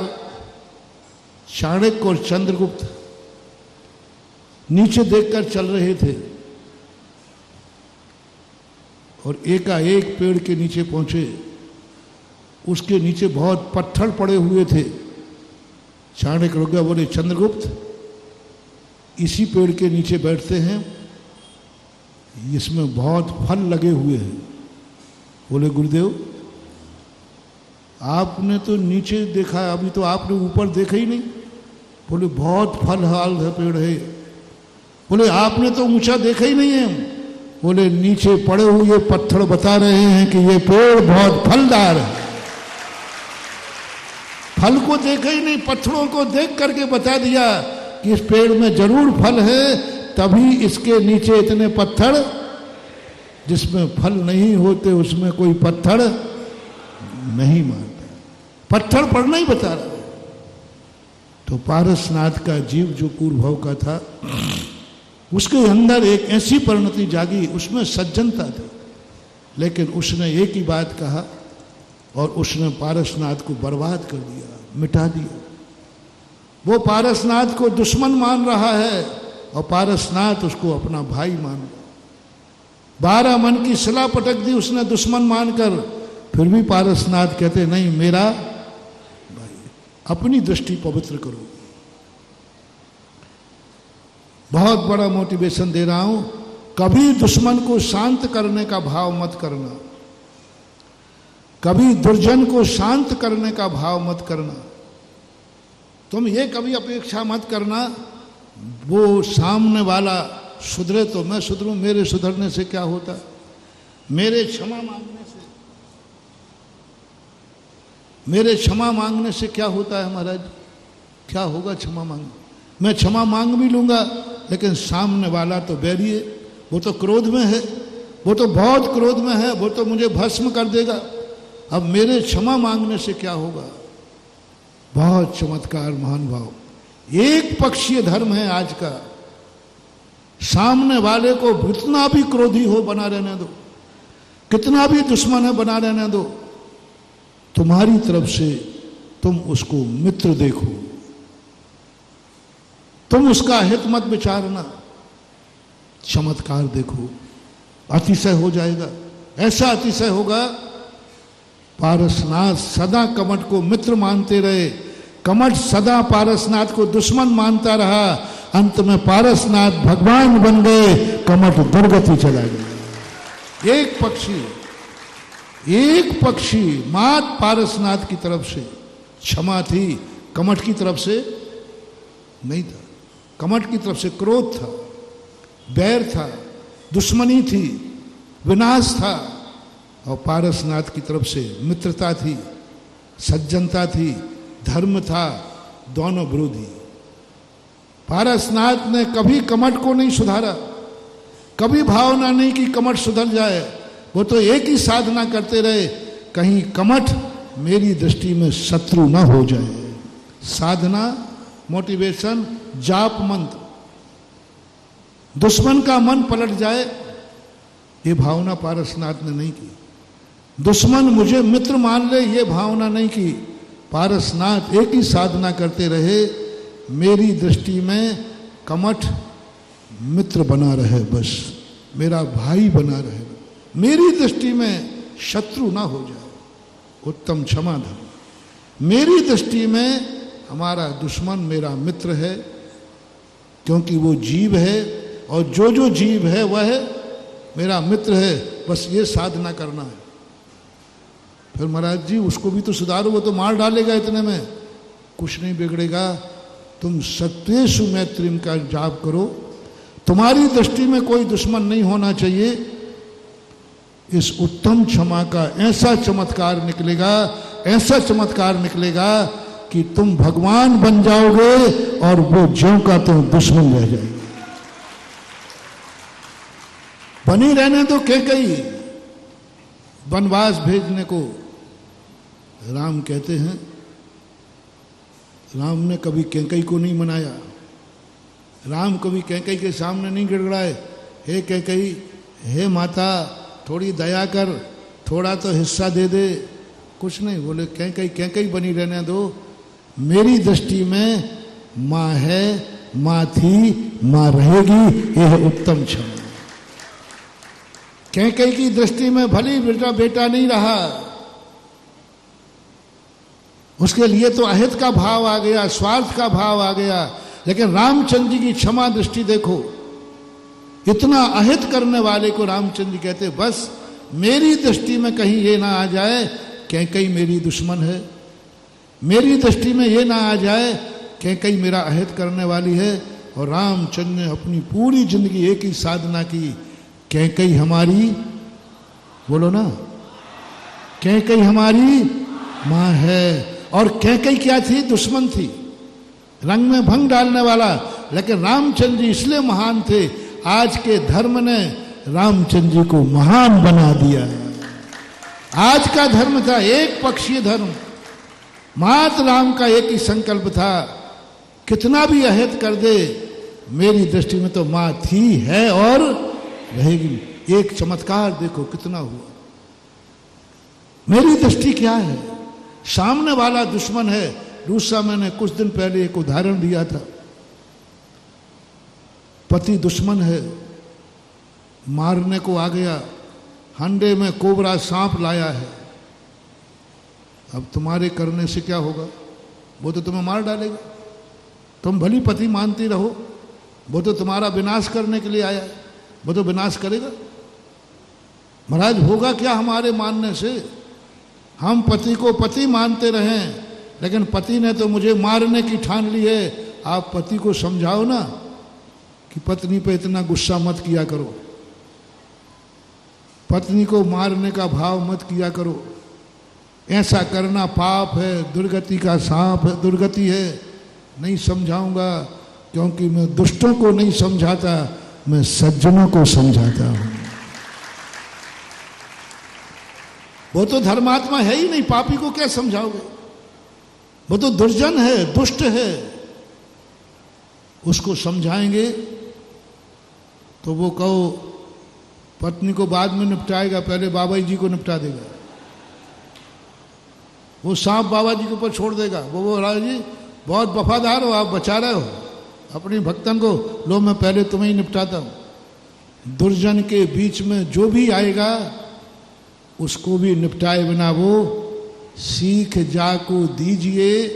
चाणक्य और चंद्रगुप्त नीचे देखकर चल रहे थे और एकाएक पेड़ के नीचे पहुंचे। उसके नीचे बहुत पत्थर पड़े हुए थे। चाणक्य रुक गया, बोले चंद्रगुप्त, इसी पेड़ के नीचे बैठते हैं, इसमें बहुत फल लगे हुए हैं। बोले गुरुदेव, आपने तो नीचे देखा, अभी तो आपने ऊपर देखा ही नहीं। बोले बहुत फलहाल है पेड़ है। बोले आपने तो ऊंचा देखा ही नहीं है। बोले नीचे पड़े हुए पत्थर बता रहे हैं कि ये पेड़ बहुत फलदार है। फल को देखा ही नहीं, पत्थरों को देख करके बता दिया कि इस पेड़ में जरूर फल है, तभी इसके नीचे इतने पत्थर। जिसमें फल नहीं होते उसमें कोई पत्थर नहीं मारता। पत्थर पड़ना ही बता रहा है। तो पारसनाथ का जीव जो पूर्वभव का था, उसके अंदर एक ऐसी परिणति जागी, उसमें सज्जनता थी। लेकिन उसने एक ही बात कहा और उसने पारसनाथ को बर्बाद कर दिया, मिटा दिया। वो पारसनाथ को दुश्मन मान रहा है और पारसनाथ उसको अपना भाई मान रहा। 12 मन की शिला पटक दी उसने दुश्मन मानकर, फिर भी पारसनाथ कहते नहीं मेरा भाई। अपनी दृष्टि पवित्र करो। बहुत बड़ा मोटिवेशन दे रहा हूं, कभी दुश्मन को शांत करने का भाव मत करना। कभी दुर्जन को शांत करने का भाव मत करना। तुम ये कभी अपेक्षा मत करना वो सामने वाला सुधरे तो मैं सुधरूं, मेरे सुधरने से क्या होता, मेरे क्षमा मांगने से क्या होता है महाराज, क्या होगा क्षमा मांगने? मैं क्षमा मांग भी लूंगा लेकिन सामने वाला तो बैरी है, वो तो क्रोध में है, वो तो बहुत क्रोध में है, वो तो मुझे भस्म कर देगा। अब मेरे क्षमा मांगने से क्या होगा? बहुत चमत्कार महान भाव। एक पक्षीय धर्म है आज का। सामने वाले को कितना भी क्रोधी हो बना रहने दो, कितना भी दुश्मन है बना रहने दो, तुम्हारी तरफ से तुम उसको मित्र देखो, तुम उसका हित मत विचारना, चमत्कार देखो, अतिशय हो जाएगा। ऐसा अतिशय होगा, पारसनाथ सदा कमठ को मित्र मानते रहे, कमठ सदा पारसनाथ को दुश्मन मानता रहा, अंत में पारसनाथ भगवान बन गए, कमठ दुर्गति चला गया। एक पक्षी मात पारसनाथ की तरफ से क्षमा थी, कमठ की तरफ से नहीं था। कमठ की तरफ से क्रोध था, बैर था, दुश्मनी थी, विनाश था, और पारसनाथ की तरफ से मित्रता थी, सज्जनता थी, धर्म था, दोनों विरोधी। पारसनाथ ने कभी कमठ को नहीं सुधारा, कभी भावना नहीं कि कमठ सुधर जाए, वो तो एक ही साधना करते रहे, कहीं कमठ मेरी दृष्टि में शत्रु ना हो जाए। साधना, मोटिवेशन, जाप मंत्र, दुश्मन का मन पलट जाए, ये भावना पारसनाथ ने नहीं की। दुश्मन मुझे मित्र मान ले, ये भावना नहीं की। पारसनाथ एक ही साधना करते रहे, मेरी दृष्टि में कमठ मित्र बना रहे, बस मेरा भाई बना रहे, मेरी दृष्टि में शत्रु ना हो जाए। उत्तम क्षमा धर्म। मेरी दृष्टि में हमारा दुश्मन मेरा मित्र है, क्योंकि वो जीव है, और जो जीव है वह मेरा मित्र है, बस ये साधना करना है। फिर महाराज जी उसको भी तो सुधारो, वो तो मार डालेगा इतने में। कुछ नहीं बिगड़ेगा, तुम सत्येषु मैत्रीम का जाप करो, तुम्हारी दृष्टि में कोई दुश्मन नहीं होना चाहिए। इस उत्तम क्षमा का ऐसा चमत्कार निकलेगा, ऐसा चमत्कार निकलेगा कि तुम भगवान बन जाओगे और वो ज्यों का तो दुश्मन रह जाएगा। बनी रहने तो कैकेयी वनवास भेजने को राम कहते हैं। राम ने कभी कैकेयी को नहीं मनाया, राम कभी कैकेयी के सामने नहीं गिड़गिड़ाए, हे कैकेयी, हे माता थोड़ी दया कर, थोड़ा तो हिस्सा दे दे, कुछ नहीं बोले। कैकेयी बनी रहने दो, मेरी दृष्टि में माँ है, माँ थी, माँ रहेगी, यह उत्तम क्षमा। कैकेयी की दृष्टि में भली बेटा नहीं रहा, उसके लिए तो अहित का भाव आ गया, स्वार्थ का भाव आ गया। लेकिन रामचंद्र जी की क्षमा दृष्टि देखो, इतना अहित करने वाले को रामचंद्र जी कहते बस मेरी दृष्टि में कहीं ये ना आ जाए कैकेयी मेरी दुश्मन है, मेरी दृष्टि में ये ना आ जाए कैकेयी मेरा अहित करने वाली है। और रामचंद्र ने अपनी पूरी जिंदगी एक ही साधना की, कैकेयी हमारी, बोलो ना, कैकेयी हमारी माँ है। और कैकेयी क्या थी? दुश्मन थी, रंग में भंग डालने वाला। लेकिन रामचंद्र जी इसलिए महान थे, आज के धर्म ने रामचंद्र जी को महान बना दिया। आज का धर्म था एक पक्षीय धर्म, मात्र राम का एक ही संकल्प था, कितना भी अहित कर दे मेरी दृष्टि में तो माँ थी, है और रहेगी। एक चमत्कार देखो कितना हुआ। मेरी दृष्टि क्या है? सामने वाला दुश्मन है। दूसरा, मैंने कुछ दिन पहले एक उदाहरण दिया था, पति दुश्मन है, मारने को आ गया, हंडे में कोबरा सांप लाया है। अब तुम्हारे करने से क्या होगा? वो तो तुम्हें मार डालेगा। तुम भली पति मानती रहो, वो तो तुम्हारा विनाश करने के लिए आया है, वो तो विनाश करेगा। महाराज होगा क्या हमारे मानने से? हम पति को पति मानते रहें, लेकिन पति ने तो मुझे मारने की ठान ली है। आप पति को समझाओ ना कि पत्नी पे इतना गुस्सा मत किया करो, पत्नी को मारने का भाव मत किया करो, ऐसा करना पाप है, दुर्गति का सांप है, दुर्गति है। नहीं समझाऊंगा, क्योंकि मैं दुष्टों को नहीं समझाता, मैं सज्जनों को समझाता हूं। वो तो धर्मात्मा है ही नहीं, पापी को क्या समझाओगे? वो तो दुर्जन है, दुष्ट है। उसको समझाएंगे तो वो कहो पत्नी को बाद में निपटाएगा, पहले बाबा जी को निपटा देगा। वो सांप बाबा जी के ऊपर छोड़ देगा। वो बोला जी बहुत वफादार हो, आप बचा रहे हो अपनी भक्तन को, लो मैं पहले तुम्हें ही निपटाता हूं। दुर्जन के बीच में जो भी आएगा उसको भी निपटाए बिना वो सीख जाको दीजिए,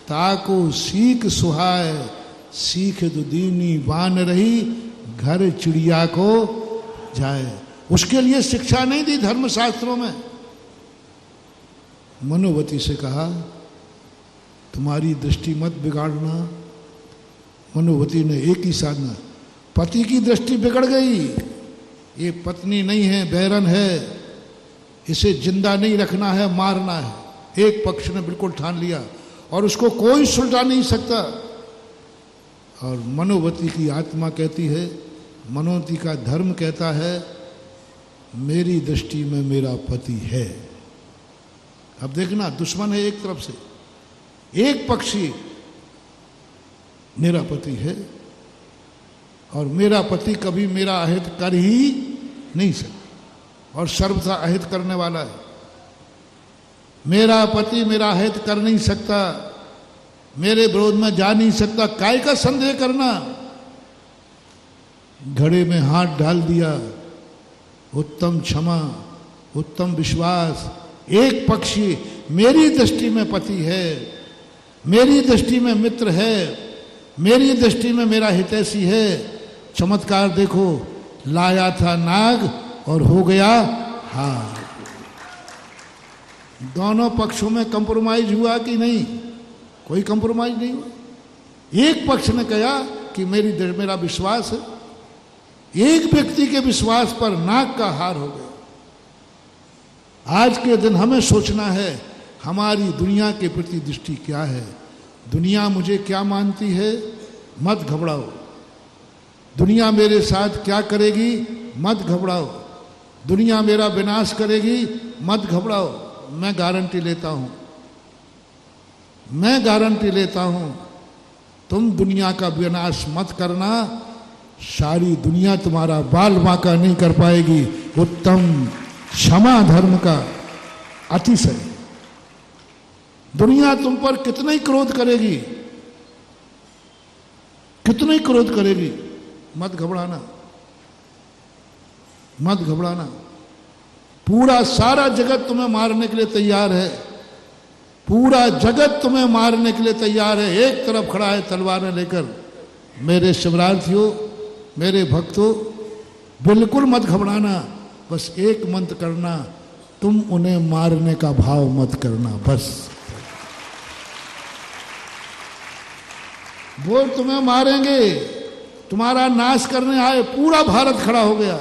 ताको सीख सुहाए, सीख तो दीनी बान रही, घर चिड़िया को जाए। उसके लिए शिक्षा नहीं दी धर्मशास्त्रों में। मनोवती से कहा तुम्हारी दृष्टि मत बिगाड़ना। मनोवती ने एक ही साधना, पति की दृष्टि बिगड़ गई, ये पत्नी नहीं है, बैरन है, इसे जिंदा नहीं रखना है, मारना है। एक पक्ष ने बिल्कुल ठान लिया और उसको कोई सुलझा नहीं सकता। और मनोवती की आत्मा कहती है, मनोवती का धर्म कहता है मेरी दृष्टि में मेरा पति है। अब देखना, दुश्मन है एक तरफ से, एक पक्षी मेरा पति है और मेरा पति कभी मेरा अहित कर ही नहीं सकता और सर्वथा अहित करने वाला है। मेरा पति मेरा अहित कर नहीं सकता, मेरे विरोध में जा नहीं सकता। काय का संदेह करना? घड़े में हाथ डाल दिया। उत्तम क्षमा, उत्तम विश्वास। एक पक्षी मेरी दृष्टि में पति है, मेरी दृष्टि में मित्र है, मेरी दृष्टि में मेरा हितैषी है। चमत्कार देखो, लाया था नाग और हो गया हार। दोनों पक्षों में कंप्रोमाइज हुआ कि नहीं? कोई कंप्रोमाइज नहीं हुआ। एक पक्ष ने कहा कि मेरा विश्वास है, एक व्यक्ति के विश्वास पर नाग का हार हो गया। आज के दिन हमें सोचना है हमारी दुनिया के प्रति दृष्टि क्या है। दुनिया मुझे क्या मानती है? मत घबराओ। दुनिया मेरे साथ क्या करेगी? मत घबराओ। दुनिया मेरा विनाश करेगी? मत घबराओ। मैं गारंटी लेता हूं, मैं गारंटी लेता हूं, तुम दुनिया का विनाश मत करना, सारी दुनिया तुम्हारा बाल बांका नहीं कर पाएगी। उत्तम क्षमा धर्म का अतिशय। दुनिया तुम पर कितना ही क्रोध करेगी, कितना ही क्रोध करेगी, मत घबराना, मत घबराना। पूरा सारा जगत तुम्हें मारने के लिए तैयार है, पूरा जगत तुम्हें मारने के लिए तैयार है। एक तरफ खड़ा है तलवारें लेकर। मेरे शिवरार्थियों, मेरे भक्तों, बिल्कुल मत घबराना। बस एक मंत्र करना, तुम उन्हें मारने का भाव मत करना। बस वो तुम्हें मारेंगे, तुम्हारा नाश करने आए, पूरा भारत खड़ा हो गया,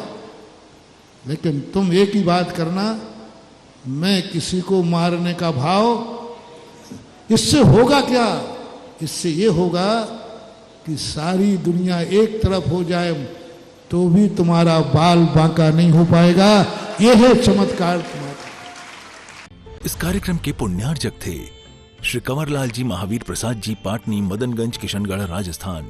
लेकिन तुम एक ही बात करना, मैं किसी को मारने का भाव। इससे होगा क्या? इससे ये होगा कि सारी दुनिया एक तरफ हो जाए तो भी तुम्हारा बाल बांका नहीं हो पाएगा। यह है चमत्कार तुम्हारा। इस कार्यक्रम के पुण्यार्जक थे श्री कंवरलाल जी महावीर प्रसाद जी, पाटनी, मदनगंज, किशनगढ़, राजस्थान।